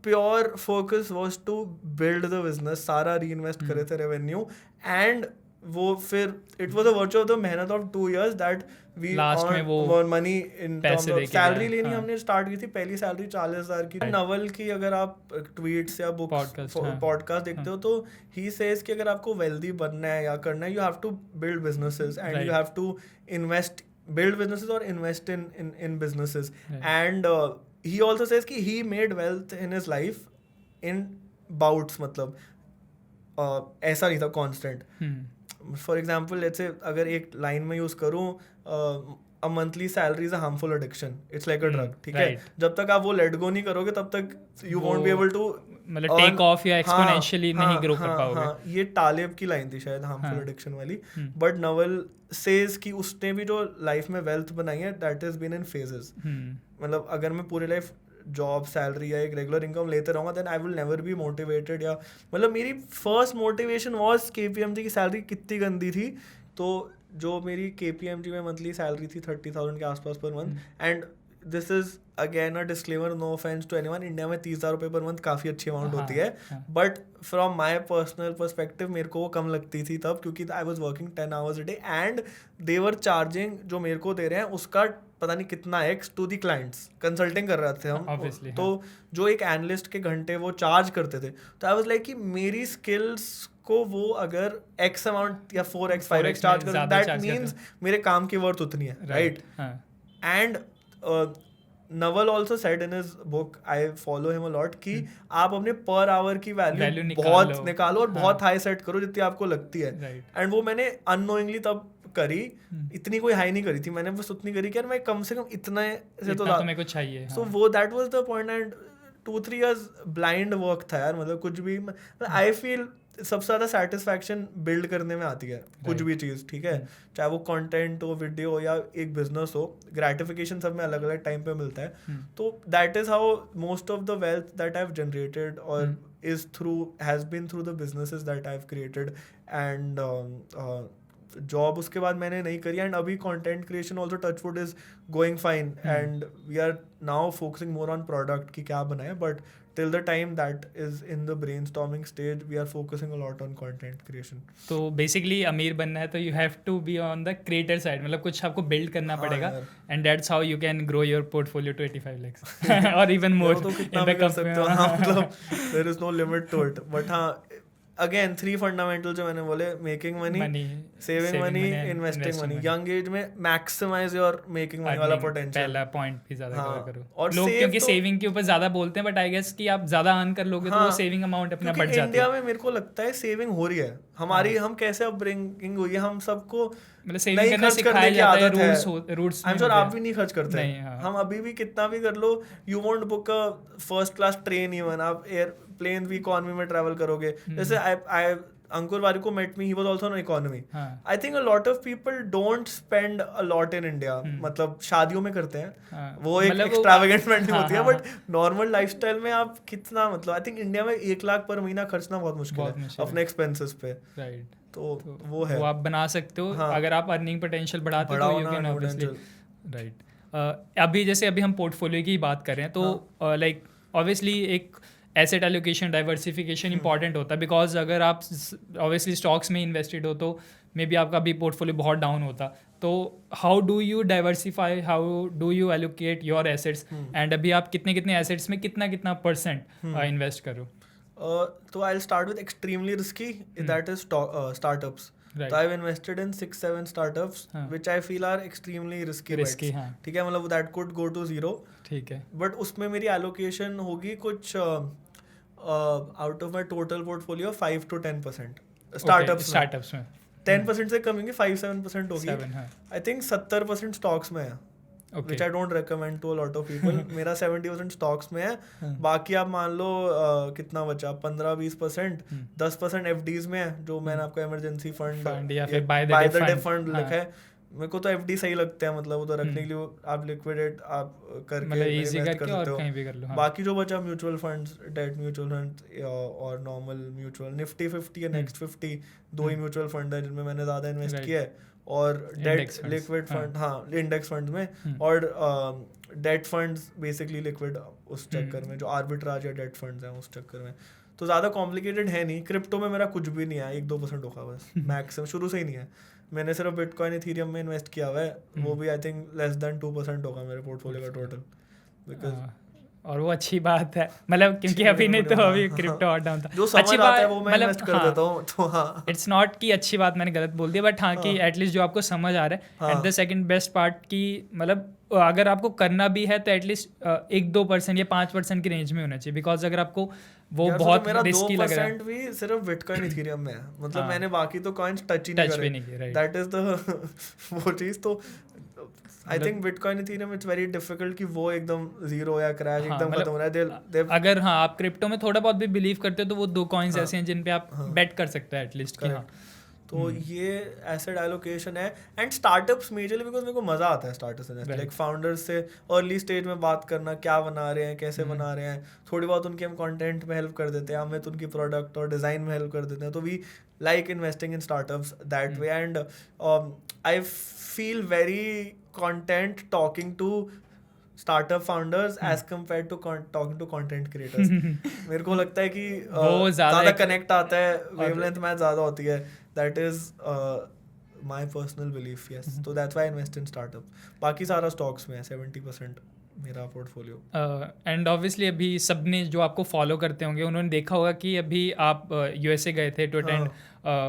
pure focus was to build the business, सारा री इन्वेस्ट करे थे रेवेन्यू, एंड वो फिर it was a virtue of the मेहनत of 2 years that we Last में वो मनी इन पैसे टर्म्स ऑफ देके सैलरी गए, लेनी हाँ। हमने स्टार्ट की थी, पहली सैलरी 40,000 की। नवल की अगर आप ट्वीट्स या बुक्स Podcast, हाँ, पॉडकास्ट देखते हो तो ही सेज कि अगर आपको वेल्दी बनना है या करना है, you have to build businesses and you have to invest, build businesses or invest in businesses. And he also says कि he made wealth in his life in bouts, मतलब ऐसा नहीं था constant. For example, let's say अगर एक line में use करूँ, a monthly salary is a harmful addiction. It's like a drug. ठीक है, जब तक आप वो लेट गो नहीं करोगे तब तक you won't be able to मतलब टेक ऑफ या एक्सपोनेंशियली नहीं ग्रो कर पाओगे. ये तालिब की लाइन थी शायद, हार्मफुल एडिक्शन वाली. बट नवल सेज कि उसने भी जो लाइफ में वेल्थ बनाई है that is been in phases. मतलब अगर मैं पूरी लाइफ जॉब सैलरी या एक रेगुलर इनकम लेते रहूँगा then I will never be motivated. या मतलब मेरी फर्स्ट मोटिवेशन वाज KPMG की सैलरी कितनी गंदी थी. तो जो मेरी KPMG में मंथली सैलरी थी 30,000 के आसपास per month. And this is again a disclaimer, no offence to anyone, India में 30,000 रुपये पर मंथ काफ़ी अच्छी अमाउंट होती है. But from my personal perspective मेरे को वो कम लगती थी तब, क्योंकि I was working 10 hours a day and they were charging, जो मेरे को दे रहे हैं उसका पता नहीं कितना X to the clients. Consulting कर रहे थे हम, तो जो एक एनालिस्ट के घंटे वो चार्ज करते थे, तो आई वाज लाइक कि मेरी स्किल्स को वो अगर एक्स अमाउंट या 4x 5x चार्ज कर, दैट मीन्स मेरे काम की वर्थ उतनी है, right. And Naval also said in his book, I follow him a lot, कि आप अपने पर आवर की वैल्यू बहुत निकालो और बहुत हाई सेट करो जितनी आपको लगती है. एंड वो मैंने अननोइंगली तब करी, इतनी कोई हाई नहीं करी थी मैंने, बस उतनी करी कि यार मैं कम से कम इतना से तो मेरे को चाहिए. सो वो that was the point. And 2-3 years blind work था यार. मतलब कुछ भी, आई फील सबसे ज़्यादा सेटिस्फैक्शन बिल्ड करने में आती है कुछ भी चीज़. ठीक है, चाहे वो कंटेंट हो, वीडियो हो या एक बिजनेस हो, ग्रेटिफिकेशन सब में अलग अलग टाइम पे मिलता है. तो that is how most of the wealth that I have generated और is through has been through the businesses that I have created. And job उसके बाद मैंने नहीं करी. एंड अभी content creation also touchwood is going fine and we are now focusing more on product की क्या बनाए. But till the time that is in the brainstorming stage, we are focusing a lot on content creation. तो basically अमीर बनना है तो you have to be on the creator side, मतलब कुछ आपको build करना पड़ेगा. And that's how you can grow your portfolio to 85 lakhs or even more तो कितना भी कर सकते हो. हाँ, मतलब there is no limit to it. But हाँ, अगेन 3 फंडामेंटल जो मैंने बोले, making money, saving money, investing money. Young age में मैक्सिमाइज योर मेकिंग मनी वाला पोटेंशियल, पहला पॉइंट भी ज्यादा कवर करो. और लोग क्योंकि सेविंग के ऊपर ज्यादा बोलते हैं, बट आई गेस कि आप ज्यादा अर्न कर लोगे तो वो सेविंग अमाउंट अपना बढ़ जाता है. इंडिया में मेरे को लगता है सेविंग हो रही है हमारी. हम कैसे अपब्रिंगिंग हुई है, हम सबको मतलब सेविंग करना सिखाया जाता है, रूट्स. आई एम श्योर आप भी नहीं खर्च करते हैं. हम अभी भी कितना भी कर लो, you won't book a first class train even, आप एयरप्लेन भी इकोनॉमी में ट्रैवल करोगे. जैसे आई Ankur Warikoo met me, he was also in economy. I think a lot of people don't spend a lot in India. मतलब शादियों में करते हैं, वो एक extravagant spending होती है, बट नॉर्मल लाइफस्टाइल में आप कितना, मतलब आई थिंक इंडिया में 1 लाख पर महीना खर्चना बहुत मुश्किल है अपने एक्सपेंसेस पे. राइट, तो वो है, वो आप बना सकते हो अगर आप अर्निंग पोटेंशियल बढ़ाते हो तो यू कैन ऑब्वियसली. राइट, अभी जैसे अभी हम पोर्टफोलियो की बात कर रहे हैं तो लाइक ऑब्वियसली एक एसेट एलोकेशन डाइवर्सिफिकेशन इंपॉर्टेंट होता है, बिकॉज अगर आप ऑब्वियसली स्टॉक्स में इन्वेस्टेड हो तो मे बी आपका भी पोर्टफोलियो बहुत डाउन होता. तो how do you diversify, how do U allocate your assets, and अभी आप कितने एसेट्स में कितना परसेंट इन्वेस्ट करो? तो I will start with extremely risky, that is startups. So I've invested in 6-7 startups which I feel are extremely risky bets. ठीक है, मतलब that could go to zero. ठीक है, बट उसमें मेरी allocation होगी कुछ out of my total portfolio 5 to 10%. startups में 10% से कम होंगे, 5-7% होगी. I think 70% stocks में है, which I don't recommend to a lot of people. मेरा 70% stocks में है. बाकी आप मान लो कितना बचा, 15-20%, 10% FDs में है, जो मैंने आपको इमरजेंसी फंड या फिर बाय द डे फंड लिखा है. मेरे को तो FD सही लगते हैं, मतलब उधर रखने के लिए आप लिक्विडेट आप करके इन्वेस्ट कर सकते हो. बाकी जो बचा mutual funds, debt mutual fund और नॉर्मल म्यूचुअल, निफ्टी 50 या नेक्स्ट 50, 2 ही म्यूचुअल फंड है जिनमें मैंने ज़्यादा इन्वेस्ट किया है. और डेट लिक्विड फंड, हाँ इंडेक्स फंड में, और डेट फंड्स बेसिकली लिक्विड उस चक्कर में, जो आर्बिट्राज या डेट फंड्स हैं उस चक्कर में. तो ज़्यादा कॉम्प्लिकेटेड है नहीं. क्रिप्टो में मेरा कुछ भी नहीं है, 1-2% होगा बस मैक्सिमम, शुरू से ही नहीं है. मैंने सिर्फ बिटकॉइन इथेरियम में इन्वेस्ट किया हुआ है, वो भी आई थिंक लेस देन 2% होगा मेरे पोर्टफोलियो का टोटल. बिकॉज और वो अच्छी बात है, मतलब क्योंकि अभी नहीं तो अभी क्रिप्टो और डाउन था. जो समझ आता है वो मैं इन्वेस्ट कर देता हूँ. तो हाँ, इट्स नॉट कि अच्छी बात मैंने गलत बोल दिया, बट हाँ कि एटलीस्ट जो आपको समझ आ रहा है. At the second best part की मतलब अगर आपको करना भी है तो एटलीस्ट 1-2% या 5% की रेंज में होना चाहिए, बिकॉज अगर आपको वो यार बहुत मेरा रिस्की लग रहा है. 2% भी सिर्फ बिटकॉइन इथेरियम में है. मतलब हाँ. मैंने बाकी तो कॉइन्स टच ही नहीं टच भी करे. नहीं किया, राइट. दैट इज द वो चीज़. तो I think bitcoin Ethereum it's very difficult कि वो एकदम जीरो या क्रैश एकदम खत्म हो रहा है. अगर हाँ आप क्रिप्टो में थोड़ा बहुत भी बिलीव करते हो तो वो 2 कॉइन्स ऐसे हैं जिन पे आप बेट कर सकते हो एटलीस्ट कि हाँ. तो ये एसेट एलोकेशन है. एंड स्टार्टअप्स मेजरली बिकॉज मेरे को मज़ा आता है स्टार्टअप्स इन्वेस्ट, लाइक फाउंडर्स से अर्ली स्टेज में बात करना, क्या बना रहे हैं, कैसे बना रहे हैं. थोड़ी बहुत उनके हम कंटेंट में हेल्प कर देते हैं, हमें तो उनकी प्रोडक्ट और डिज़ाइन में हेल्प कर देते हैं. तो we like investing in startups that way. And I feel very content talking to startup founders as compared to talking to content creators. मेरे को लगता है कि ज़्यादा कनेक्ट आता है, wavelength मैच ज़्यादा होती है. That is my personal belief, yes. So that's why I invest in startups. बाकी सारा stocks में है, 70% मेरा पोर्टफोलियो. एंड ऑब्वियसली अभी सबने जो आपको फॉलो करते होंगे उन्होंने देखा होगा कि अभी आप यूएसए गए थे to attend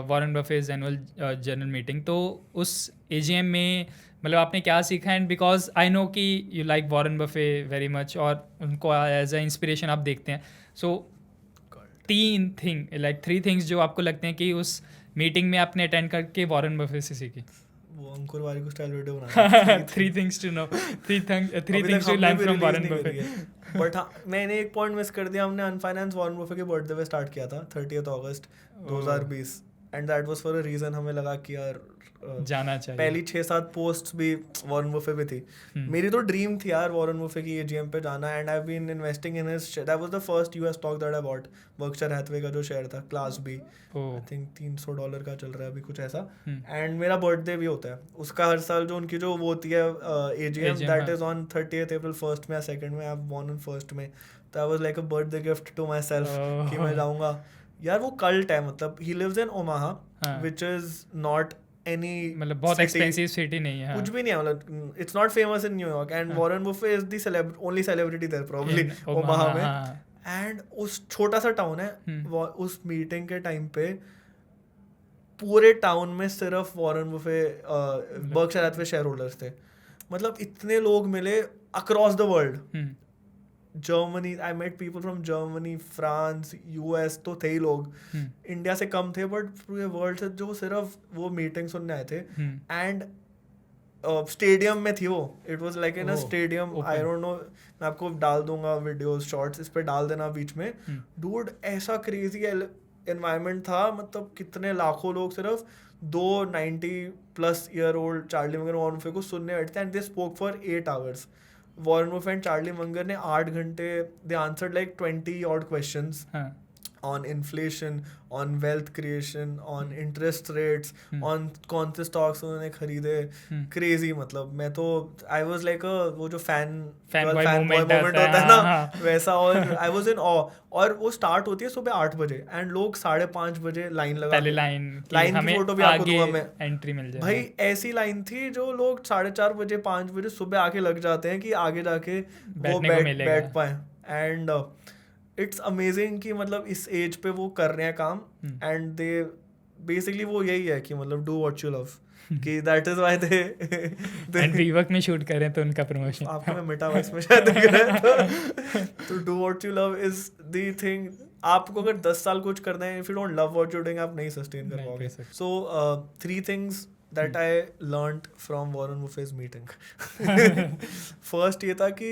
Warren Buffett annual general meeting. तो उस एजीएम में मतलब आपने क्या सीखा? एंड बिकॉज आई नो कि you like Warren Buffett very much और उनको एज अ इंस्पिरेशन आप देखते हैं. सो 3 थिंग्स जो आपको लगते हैं कि उस मीटिंग में आपने अटेंड करके वॉरेन बफे से सीखी. वो Ankur Warikoo style video बनाना. 3 things to know, 3 things to learn from Warren Buffett. But हाँ, मैंने एक पॉइंट मिस कर दिया. हमने अनफाइनेंस वॉरेन बफे के बर्थडे पे स्टार्ट किया था 30 अगस्त 2020. And that was for a reason. हमें लगा कि यार जाना चाहिए. पहली 6-7 पोस्ट्स भी वॉरेन बफे पे थी. मेरी तो ड्रीम थी यार वॉरेन बफे की एजीएम पे जाना. And I have been investing in his, that was the first US stock that I bought. Berkshire Hathaway का जो शेयर था, क्लास बी, आई थिंक $300 का चल रहा है अभी कुछ ऐसा. एंड मेरा बर्थडे भी होता है उसका हर साल. जो उनकी जो वो होती है AGM, that is on 30th April, 1st में या 2nd में. I have von on 1st में. तो I was like a birthday gift to my self कि मैं जाऊँगा यार. वो कल्ट है. मतलब he lives in Omaha which is not any, मतलब बहुत एक्सपेंसिव सिटी नहीं है, कुछ भी नहीं है. मतलब it's not famous in New York. And Warren Buffett is the only celebrity there probably Omaha में. एंड उस छोटा सा टाउन है. उस मीटिंग के टाइम पे पूरे टाउन में सिर्फ Warren Buffett Berkshire Hathaway share holders थे. मतलब इतने लोग मिले across the world. Germany, I met people from Germany, France, US, तो थे ही लोग. इंडिया से कम थे बट पूरे वर्ल्ड से जो सिर्फ वो मीटिंग सुनने आए थे. एंड स्टेडियम में थी वो. It was like in a stadium. I don't know, मैं आपको डाल दूंगा वीडियोस, शॉर्ट्स इस पे डाल देना बीच में. डूड ऐसा क्रेजी एनवायरनमेंट था. मतलब कितने लाखों लोग सिर्फ 90+ year old Charlie Munger Warren Buffett को सुनने बैठे थे. And they spoke for 8 hours. Warren Buffett and Charlie Munger ने 8 घंटे, दे answered like 20 odd questions on inflation, on wealth creation, on interest rates, on कौन से stocks उन्होंने खरीदे. crazy. मतलब मैं तो I was like a वो जो fanboy moment होता है ना वैसा. और I was in awe. और वो स्टार्ट होती है सुबह 8 बजे एंड लोग 5:30 बजे लाइन लगा. पहले लाइन की फोटो भी आपको दूंगा मैं. एंट्री मिल जाए भाई. ऐसी लाइन थी जो लोग 4:30 बजे 5 बजे सुबह आके लग जाते हैं कि आगे जाके वो बैठ पाए. एंड इट्स अमेजिंग कि मतलब इस एज पे वो कर रहे हैं काम. एंड दे बेसिकली वो यही है कि मतलब डू व्हाट यू लव. कि that is why they and rework में शूट कर रहे हैं तो उनका प्रमोशन आपको मैं मेटावर्स में शायद दिख रहा है. तो do what you love is the thing. आपको अगर 10 साल कुछ करना है, if you don't love what you doing, आप नहीं सस्टेन कर पाओगे. सो 3 things that I learned from Warren Buffett's meeting. First ये था कि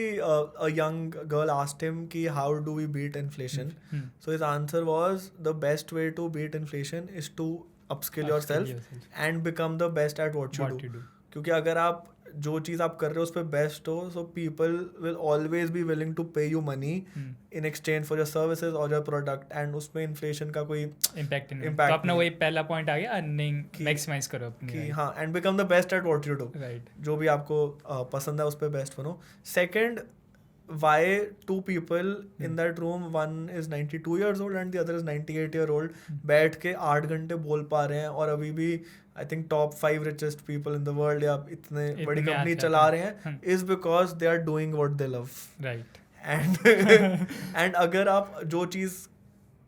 a young girl asked him कि how do we beat inflation? So his answer was the best way to beat inflation is to upskill yourself and become the best at what you do. क्योंकि अगर आप जो चीज़ आप कर रहे हो उस पर बेस्ट हो, so people will always be willing to pay you money in exchange for your services और योर प्रोडक्ट. एंड उसमें इन्फ्लेशन का कोई इम्पैक्ट नहीं. तो अपना वही पहला पॉइंट आ गया, अर्निंग मैक्सिमाइज करो अपनी. हाँ, and become the best at what you do. जो भी आपको पसंद है उस पर बेस्ट बनो. Second, why two people in that room, one is 92 years old and the other is 98-year-old, बैठ के 8 घंटे बोल पा रहे हैं और अभी भी I think top 5 richest people in the world या इतने बड़ी कंपनी चला रहे हैं, is because they are doing what they love. Right. And अगर आप जो चीज़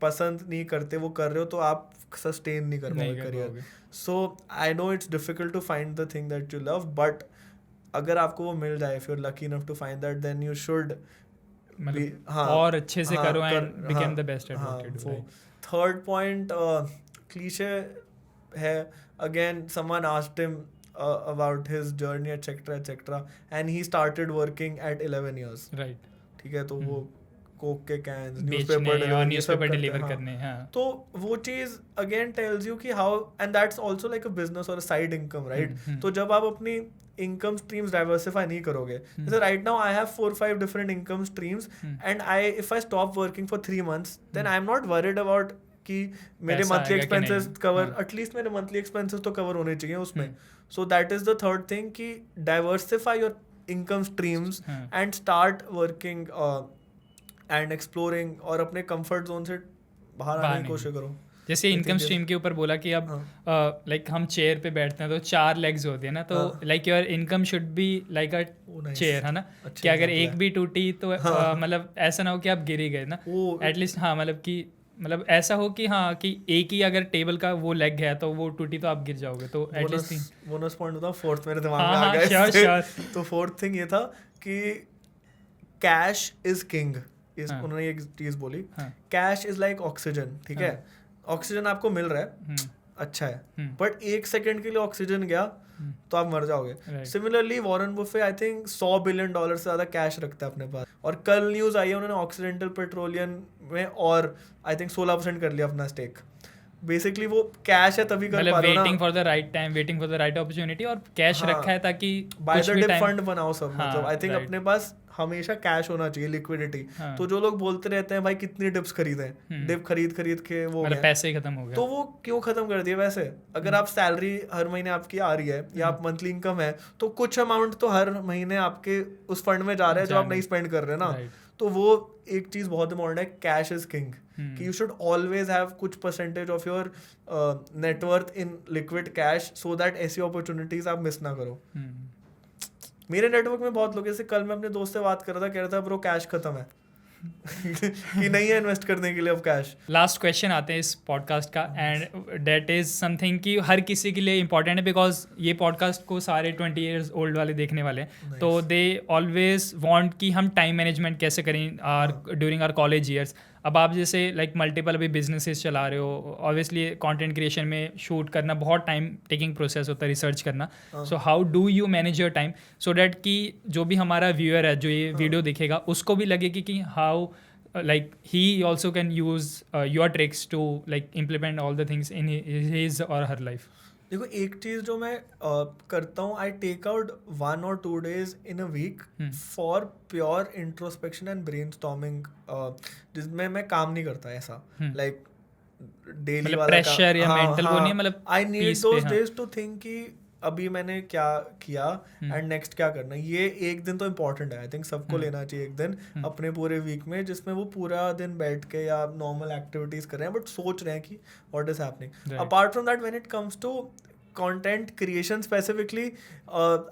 पसंद नहीं करते वो कर रहे हो तो आप सस्टेन नहीं कर पाओगे career. So I know it's difficult to find the thing that you love, but अगर आपको वो मिल जाए, if you are lucky enough to find that, then you should और अच्छे से करो and become the best at what you do. Third point cliche है, again someone asked him about his journey etc, and he started working at 11 years. Right. ठीक है, तो वो Coke के कैन्स, न्यूज़पेपर डिलीवर करने. हाँ. तो वो चीज़ अगेन टेल्स यू कि how, and that's also like a business और अ साइड इनकम, राइट. तो जब आप अपनी इनकम स्ट्रीम्स डाइवर्सिफाई नहीं करोगे, जैसे right now I have 4-5 different income streams, and if I stop working for 3 months, then I am not worried about कि मेरे मंथली एक्सपेंसेस कवर, एटलीस्ट मेरे मंथली एक्सपेंसेस तो कवर होने चाहिए उसमें. So that is the third thing कि diversify your income streams and start working and exploring, और अपने कंफर्ट जोन से बाहर आने की कोशिश करो. जैसे इनकम स्ट्रीम के ऊपर बोला कि अब लाइक हम चेयर पे बैठते हैं तो 4 legs होती है ना, तो like your income should be like a chair, है ना, कि अगर एक भी टूटी तो मतलब ऐसा ना हो कि आप गिर ही गए ना, एटलीस्ट. हाँ, मतलब ऐसा हो कि हाँ कि एक ही अगर टेबल का वो लेग गया तो वो टूटी तो आप गिर जाओगे, तो एटलीस्ट. बोनस पॉइंट होता, फोर्थ मेरे दिमाग में आ गया. तो फोर्थ थिंग ये था कि कैश इज किंग. उन्होंने एक चीज बोली, कैश इज लाइक ऑक्सीजन. ठीक है, ऑक्सीजन आपको मिल रहा है, अच्छा है, बट 1 सेकंड के लिए ऑक्सीजन गया तो आप मर जाओगे. Similarly Warren Buffett I think $100 billion से ज्यादा कैश रखता है अपने पास, और कल न्यूज आई है उन्होंने ऑक्सीडेंटल पेट्रोलियम में और आई थिंक 16% कर लिया अपना स्टेक. बेसिकली वो कैश है तभी कर पा रहे हो ना, waiting for the right time, waiting for the right opportunity, और कैश रखा है ताकि बाय द डिप फंड बनाओ सब. मतलब आई थिंक अपने पास हमेशा कैश होना चाहिए, लिक्विडिटी. तो जो लोग बोलते रहते हैं भाई कितनी डिप्स खरीदें, डिप खरीद के वो पैसे खत्म हो गए, तो वो क्यों खत्म कर दिए. वैसे अगर आप सैलरी हर महीने आपकी आ रही है या आप मंथली इनकम है, तो कुछ अमाउंट तो हर महीने आपके उस फंड में जा रहा है जो आप नहीं स्पेंड कर रहे ना. तो वो एक चीज बहुत इंपॉर्टेंट है, कैश इज किंग. कि यू शुड ऑलवेज हैव कुछ percentage of your net worth in liquid cash, so that ऐसी अपॉर्चुनिटीज आप मिस ना करो. मेरे नेटवर्क में बहुत लोग, जैसे कल मैं अपने दोस्त से बात कर रहा था, कह रहा था ब्रो कैश खत्म है कि नहीं है इन्वेस्ट करने के लिए अब कैश. लास्ट क्वेश्चन आते हैं इस पॉडकास्ट का, एंड दैट इज समथिंग कि हर किसी के लिए इंपॉर्टेंट है, बिकॉज ये पॉडकास्ट को सारे 20 years ओल्ड वाले देखने वाले हैं. तो दे ऑलवेज वांट कि हम टाइम मैनेजमेंट कैसे करें ड्यूरिंग आवर कॉलेज ईयर्स. अब आप जैसे लाइक मल्टीपल अभी बिजनेसेस चला रहे हो, ऑब्वियसली कंटेंट क्रिएशन में शूट करना बहुत टाइम टेकिंग प्रोसेस होता है, रिसर्च करना. So how do you manage your time so that कि जो भी हमारा व्यूअर है जो ये वीडियो देखेगा उसको भी लगे कि how like he also can use your tricks to like implement all the things in his or her life. देखो एक चीज जो मैं करता हूँ, I take out 1 or 2 days in a week for pure introspection and brainstorming, जिसमें मैं काम नहीं करता ऐसा लाइक डेली वाला प्रेशर या मेंटल वो नहीं, मतलब I need those days to think कि अभी मैंने क्या किया एंड नेक्स्ट क्या करना. ये एक दिन तो इम्पोर्टेंट है, आई थिंक सबको लेना चाहिए एक दिन अपने पूरे वीक में, जिसमें वो पूरा दिन बैठ के या नॉर्मल एक्टिविटीज कर रहे हैं बट सोच रहे हैं कि what is happening. Apart from that when it comes to content creation specifically,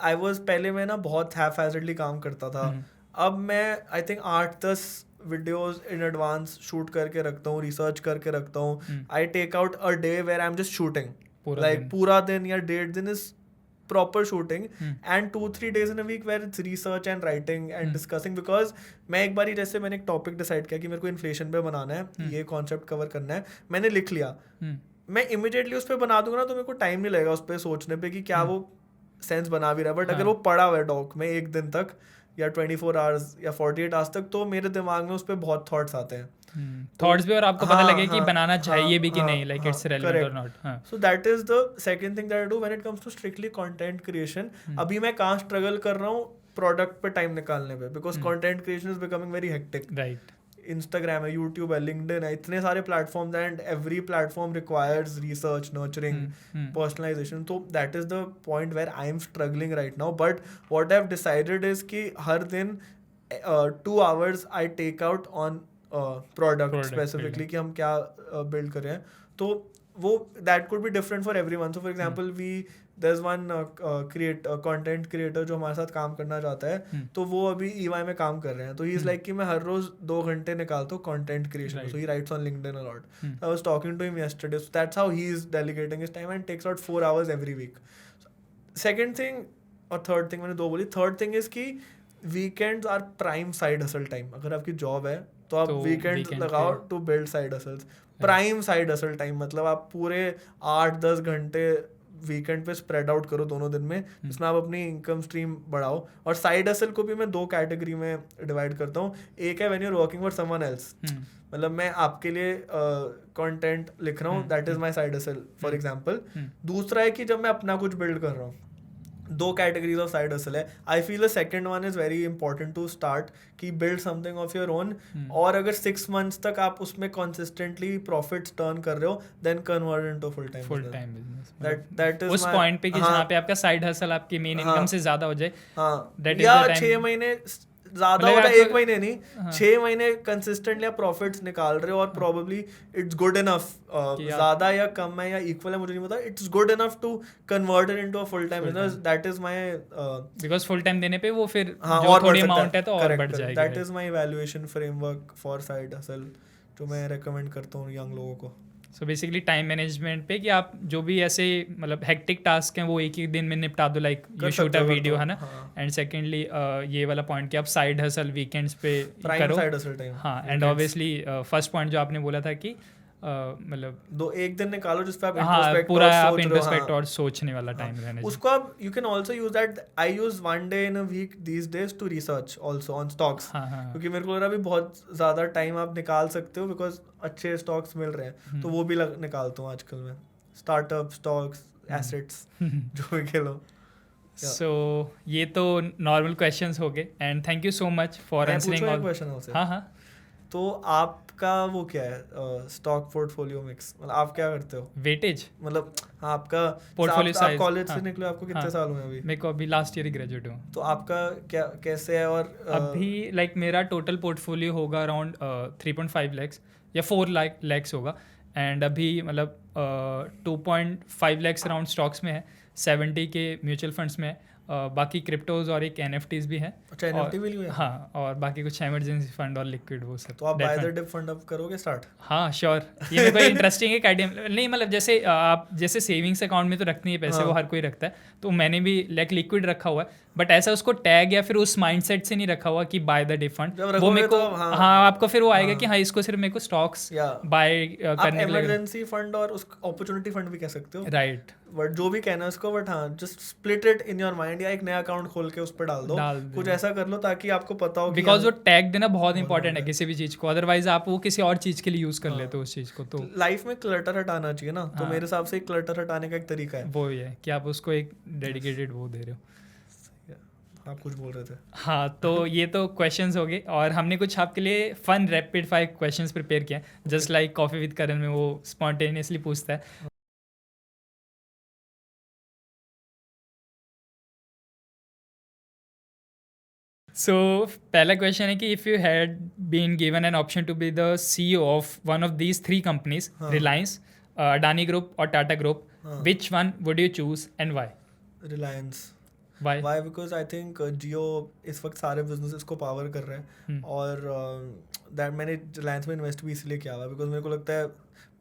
I was पहले मैं ना बहुत हैफहैजर्डली काम करता था. अब मैं I think 8-10 videos in advance shoot करके रखता हूँ, रिसर्च करके रखता हूँ. I take out a day where I am just shooting, like पूरा दिन या 1.5 दिन is proper shooting, and 2-3 days in a week where it's research and writing and discussing, because मैं एक बारी जैसे मैंने एक टॉपिक डिसाइड किया कि मेरे को इन्फ्लेशन पे बनाना है, ये कॉन्सेप्ट कवर करना है, मैंने लिख लिया, मैं इमीडिएटली उस पर बना दूंगा ना तो मेरे को टाइम नहीं लगेगा उस पर सोचने पे कि क्या वो सेंस बना भी रहा है. बट अगर वो पड़ा हुआ है डॉक में एक दिन तक या 24 hours या 48 hours तक, तो मेरे दिमाग में उस पर बहुत थॉट्स आते हैं. थॉट्स भी, और आपको पता लगे कि बनाना चाहिए भी कि नहीं, लाइक इट्स रेलेवेंट और not. So that is the second thing that I do when it comes to strictly content creation. अभी मैं कहाँ स्ट्रगल कर रहा हूँ प्रोडक्ट पे टाइम निकालने पे, because content creation is becoming very hectic. Right. Instagram है, यूट्यूब है, लिंक्डइन है, इतने सारे platforms and every platform requires research, nurturing, personalization. तो that is the point where I am struggling right now. But what I have decided is कि हर दिन 2 hours I take out on product Product specifically building. कि हम क्या build कर रहे हैं. तो वो that could be different for everyone. So for example there's one content creator जो हमारे साथ काम करना चाहता है, तो वो अभी EY में काम कर रहे हैं, तो he is like कि मैं हर रोज 2 घंटे निकालता हूँ content creation में. So he writes on LinkedIn a lot. I was talking to him yesterday, so that's how he is delegating his time and takes out 4 hours every week. Second thing और third thing, मैंने 2 बोली. Third thing is कि weekends are prime side hustle time. अगर आपकी job है तो आप weekends लगाओ to build side hustles. Prime side hustle time मतलब आप पूरे 8-10 घंटे वीकेंड पे स्प्रेड आउट करो दोनों दिन में, जिसमें आप अपनी इनकम स्ट्रीम बढ़ाओ. और साइड हसल को भी मैं 2 कैटेगरी में डिवाइड करता हूँ. एक है when you are working for someone else, मतलब मैं आपके लिए कंटेंट लिख रहा हूँ, that is my side hustle for example. दूसरा है कि जब मैं अपना कुछ बिल्ड कर रहा हूँ. 2 कैटेगरीज ऑफ साइड हसल है. I feel the second one is very important to start कि build something of your own. और अगर 6 months तक आप उसमें कंसिस्टेंटली प्रॉफिट्स टर्न कर रहे हो, then convert into full time business. That is उस पॉइंट पे कि जहाँ पे आपका साइड हसल आपकी मेन इनकम से ज्यादा हो जाए. हाँ, या 6 महीने ज्यादा होता है, 1 महीने नहीं, 6 महीने कंसिस्टेंटली आप प्रॉफिट्स निकाल रहे हो और प्रोबेबली इट्स गुड इनफ. ज्यादा या कम है या इक्वल है मुझे नहीं पता, it's good enough to convert it into a full time business. That is my because full time देने पे वो फिर जो और थोड़ी अमाउंट है तो और बढ़ जाएगी. That is my evaluation framework for side hustle जो मैं रेकमेंड करता हूँ यंग लोगों को. सो बेसिकली टाइम मैनेजमेंट पे कि आप जो भी ऐसे मतलब हेक्टिक टास्क हैं वो एक ही दिन में निपटा दो, like you shoot a video है ना. एंड सेकेंडली ये वाला पॉइंट कि आप साइड हसल वीकेंड्स पे करो. Side hustle time. हाँ, एंड ऑब्वियसली फर्स्ट पॉइंट जो आपने बोला था कि मतलब 1 दिन निकालो जिस पे आप इंट्रोस्पेक्ट पूरा आप इंट्रोस्पेक्ट और सोचने वाला टाइम रहना चाहिए. उसको आप you can also use that. I use 1 day in a week these days to research also on stocks. क्योंकि मेरे को लग रहा है अभी बहुत ज्यादा टाइम आप निकाल सकते हो बिकॉज अच्छे स्टॉक्स मिल रहे हैं, तो वो भी निकालता हूँ आजकल मैं. स्टार्टअप स्टॉक्स एसेट्स जो भी खेलो. सो ये तो नॉर्मल क्वेश्चंस हो गए and thank you so much for answering all question आपसे. हाँ. तो आपका वो क्या है स्टॉक पोर्टफोलियो मिक्स, मतलब आप क्या करते हो? वेटेज मतलब आपका पोर्टफोलियो साइज. आप कॉलेज से निकले, आपको कितने साल हुए अभी? मेरे को अभी लास्ट ईयर ही ग्रेजुएट हूँ. तो आपका क्या कैसे है? और अभी लाइक मेरा टोटल पोर्टफोलियो होगा अराउंड 3.5 lakhs या 4 lakhs होगा. एंड अभी मतलब 2.5 lakhs अराउंड स्टॉक्स में है, 70 के म्यूचुअल फंड्स में है, बाकी क्रिप्टोज और एक NFTs भी हैं. अच्छा, NFT भी है? हाँ, और बाकी कुछ इमरजेंसी फंड और लिक्विड वो सब. तो आप बाय द डिप फंड अब करोगे स्टार्ट? हाँ श्योर. ये मेरे को इंटरेस्टिंग एक आइडिया नहीं, मतलब जैसे आप जैसे सेविंग्स अकाउंट में तो रखनी है पैसे, वो हर कोई रखता है, तो मैंने भी लाइक लिक्विड रखा हुआ है, बट ऐसा उसको टैग या फिर उस माइंडसेट से नहीं रखा हुआ कि बाय द डिप फंड. वो मेरे को हाँ आपको फिर वो आएगा कि हाँ इसको सिर्फ मेरे को स्टॉक्स बाय करने के लिए. इमरजेंसी फंड और उस अपॉर्चुनिटी फंड भी कह सकते हो, राइट. बट जो भी कहना है उसको, बट हाँ just split it in your mind या एक नया अकाउंट खोल के उस पर डाल दो. कुछ ऐसा कर लो ताकि आपको पता हो. बिकॉज वो टैग देना बहुत इंपॉर्टेंट है किसी भी चीज को, अदरवाइज आप वो किसी और चीज के लिए यूज कर लेते हो उस चीज को. तो लाइफ में क्लटर हटाना चाहिए ना, तो मेरे हिसाब से क्लटर हटाने का एक तरीका है वो ये है कि आप उसको एक डेडिकेटेड वो दे रहे हो. आप कुछ बोल रहे थे? हाँ, तो ये तो क्वेश्चंस हो गए और हमने कुछ आपके लिए fun rapid fire questions prepare किए हैं, just like coffee with Karan में वो स्पॉन्टेनियसली पूछता है. सो पहला क्वेश्चन है कि if you had been given an option to be the CEO of one of these 3 companies, Reliance, Adani group और Tata group, which one would you choose and why? Reliance. Why? Because I think Jio इस वक्त सारे businesses को power कर रहा है, और that मैंने रिलायंस में इन्वेस्ट भी इसलिए किया हुआ बिकॉज मेरे को लगता है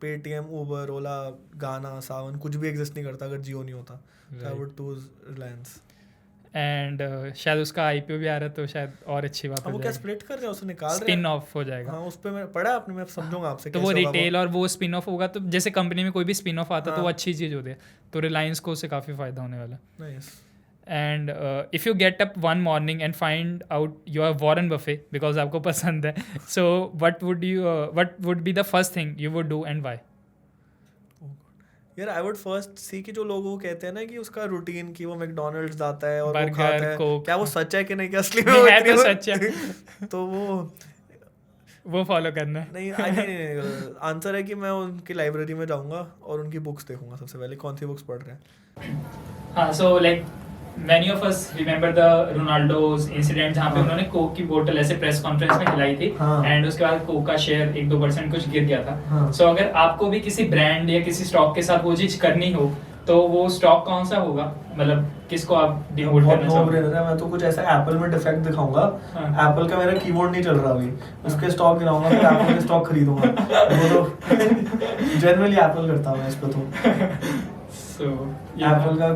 पेटीएम, उबर, ओला, गाना, सावन कुछ भी एग्जिस्ट नहीं करता अगर जियो नहीं होता. So I would choose Reliance. And शायद उसका IPO भी आ रहा है तो शायद और अच्छी बात हो जाएगी. वो क्या स्प्लिट कर रहे हैं, उसे निकाल रहे हैं, स्पिन ऑफ हो जाएगा. हाँ, उस पे मैं पढ़ा आपने, मैं समझूंगा आपसे. तो वो रिटेल और वो स्पिन ऑफ होगा, तो जैसे कंपनी में कोई भी स्पिन ऑफ आता तो वो अच्छी चीज़ होती है, तो रिलायंस को उससे काफ़ी फायदा होने वाला. Nice. And if you get up one morning and find out you are Warren Buffett because आपको पसंद है, so what would be the first thing you would do and why? यार आई वुड फर्स्ट सी कि जो लोग कहते हैं ना कि उसका रूटीन कि वो मैकडॉनल्ड्स जाता है और बर्गर, वो खाता है, क्या वो सच है कि नहीं, क्या असली में है तो सच है. तो वो फॉलो करना है. नहीं, आंसर है कि मैं उनकी लाइब्रेरी में जाऊंगा और उनकी बुक्स देखूंगा सबसे पहले कौन सी बुक्स पढ़ रहे हैं. हाँ, so like many of us remember the Ronaldo's incident जहाँ पे हाँ। उन्होंने कोक की बोतल ऐसे प्रेस कॉन्फ्रेंस में हिलाई थी हाँ। एंड उसके बाद कोक का शेयर 1-2% कुछ गिर गया था. हाँ। सो अगर आपको भी किसी ब्रांड या किसी स्टॉक के साथ वो चीज करनी हो तो वो स्टॉक कौन सा होगा, मतलब किसको आप डिवोट बहुत करना नो चाहोगे? ब्रेनर है. मैं तो कुछ ऐसा एप्पल में डिफेक्ट दिखाऊंगा. हाँ। एप्पल का मेरा कीबोर्ड नहीं चल रहा अभी, उसके स्टॉक गिराऊंगा, फिर एप्पल के स्टॉक खरीदूंगा. वो तो जनरली एप्पल करता हूँ मैं इस पे तो. So एप्पल का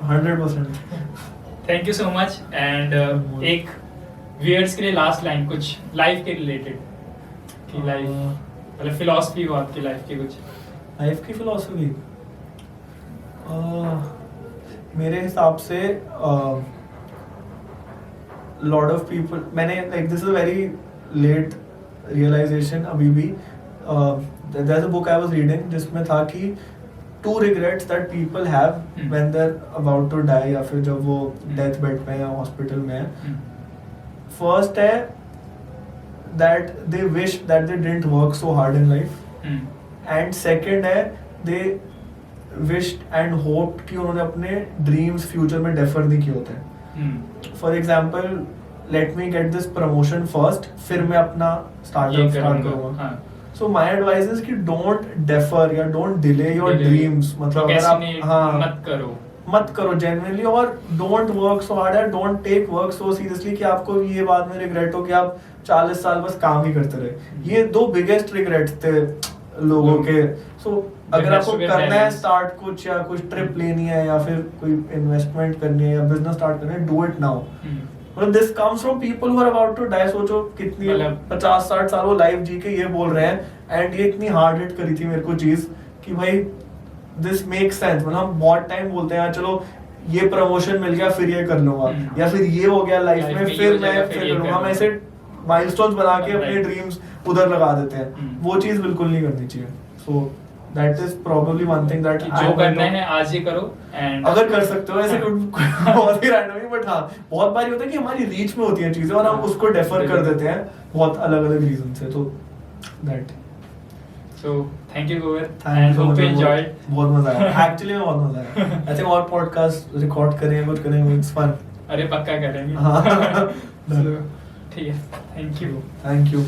100%. Thank you so much. And एक व्यूअर्स के लिए लास्ट लाइन कुछ लाइफ के रिलेटेड कि लाइफ मतलब फिलॉसफी हो आपकी लाइफ की कुछ. लाइफ की फिलोसफी मेरे हिसाब से लॉट ऑफ पीपल, मैंने like this is a very late realization अभी भी. There is a book I was reading जिसमें था कि 2 regrets that people have when they're about to die या फिर जब वो डेथ बेड में या हॉस्पिटल में है. फर्स्ट है that they wish that they didn't work so hard in life. And second है दे विश्ड एंड होप्ड कि उन्होंने अपने ड्रीम्स फ्यूचर में डेफर नहीं किए होते हैं. For example let me get this promotion first, फिर मैं अपना स्टार्टअप स्टार्ट करूंगा. सो माय एडवाइस इज कि डोंट डेफर या डोंट डिले योर ड्रीम्स. मतलब अगर आप मत करो जेन्युइनली, और डोंट वर्क सो हार्ड है, don't take work so seriously कि आपको ये बाद में रिग्रेट हो कि आप 40 साल बस काम ही करते रहे. ये 2 बिगेस्ट रिग्रेट्स थे लोगों के. सो अगर आपको करना है स्टार्ट कुछ, या कुछ ट्रिप लेनी है या फिर कोई इन्वेस्टमेंट करनी है या बिजनेस स्टार्ट करना है, डू इट नाउ. मतलब this comes from people who are about to die. सोचो कितनी 50-60 साल वो लाइफ जी के ये बोल रहे हैं, एंड ये इतनी हार्ड हिट करी थी मेरे को चीज कि भाई दिस मेक सेंस. मतलब हम बहुत टाइम बोलते हैं चलो ये प्रमोशन मिल गया फिर ये कर लूंगा, या फिर ये हो गया लाइफ में फिर मैं फिर करूंगा. हम ऐसे माइलस्टोन्स बना के अपने ड्रीम्स उधर लगा देते हैं. वो चीज बिल्कुल नहीं करनी चाहिए. सो that is probably one thing that जो करना है आज ही करो. एंड अगर कर सकते हो ऐसे बहुत ही रैंडमली, बट हाँ बहुत बार होता है कि हमारी रीच में होती हैं चीजें और हम उसको डेफर कर देते हैं बहुत अलग अलग रीजन से. तो that. So thank you Govind, Thank you so hope much. You enjoyed. बहुत मजा आया एक्चुअली में, बहुत मजा आया. आई थिंक और पॉडकास्ट रिकॉर्ड करेंगे, कुछ करेंगे, इट्स फन. अरे पक्का करेंगे. हाँ. So, ठीक है, थैंक यू. Thank you.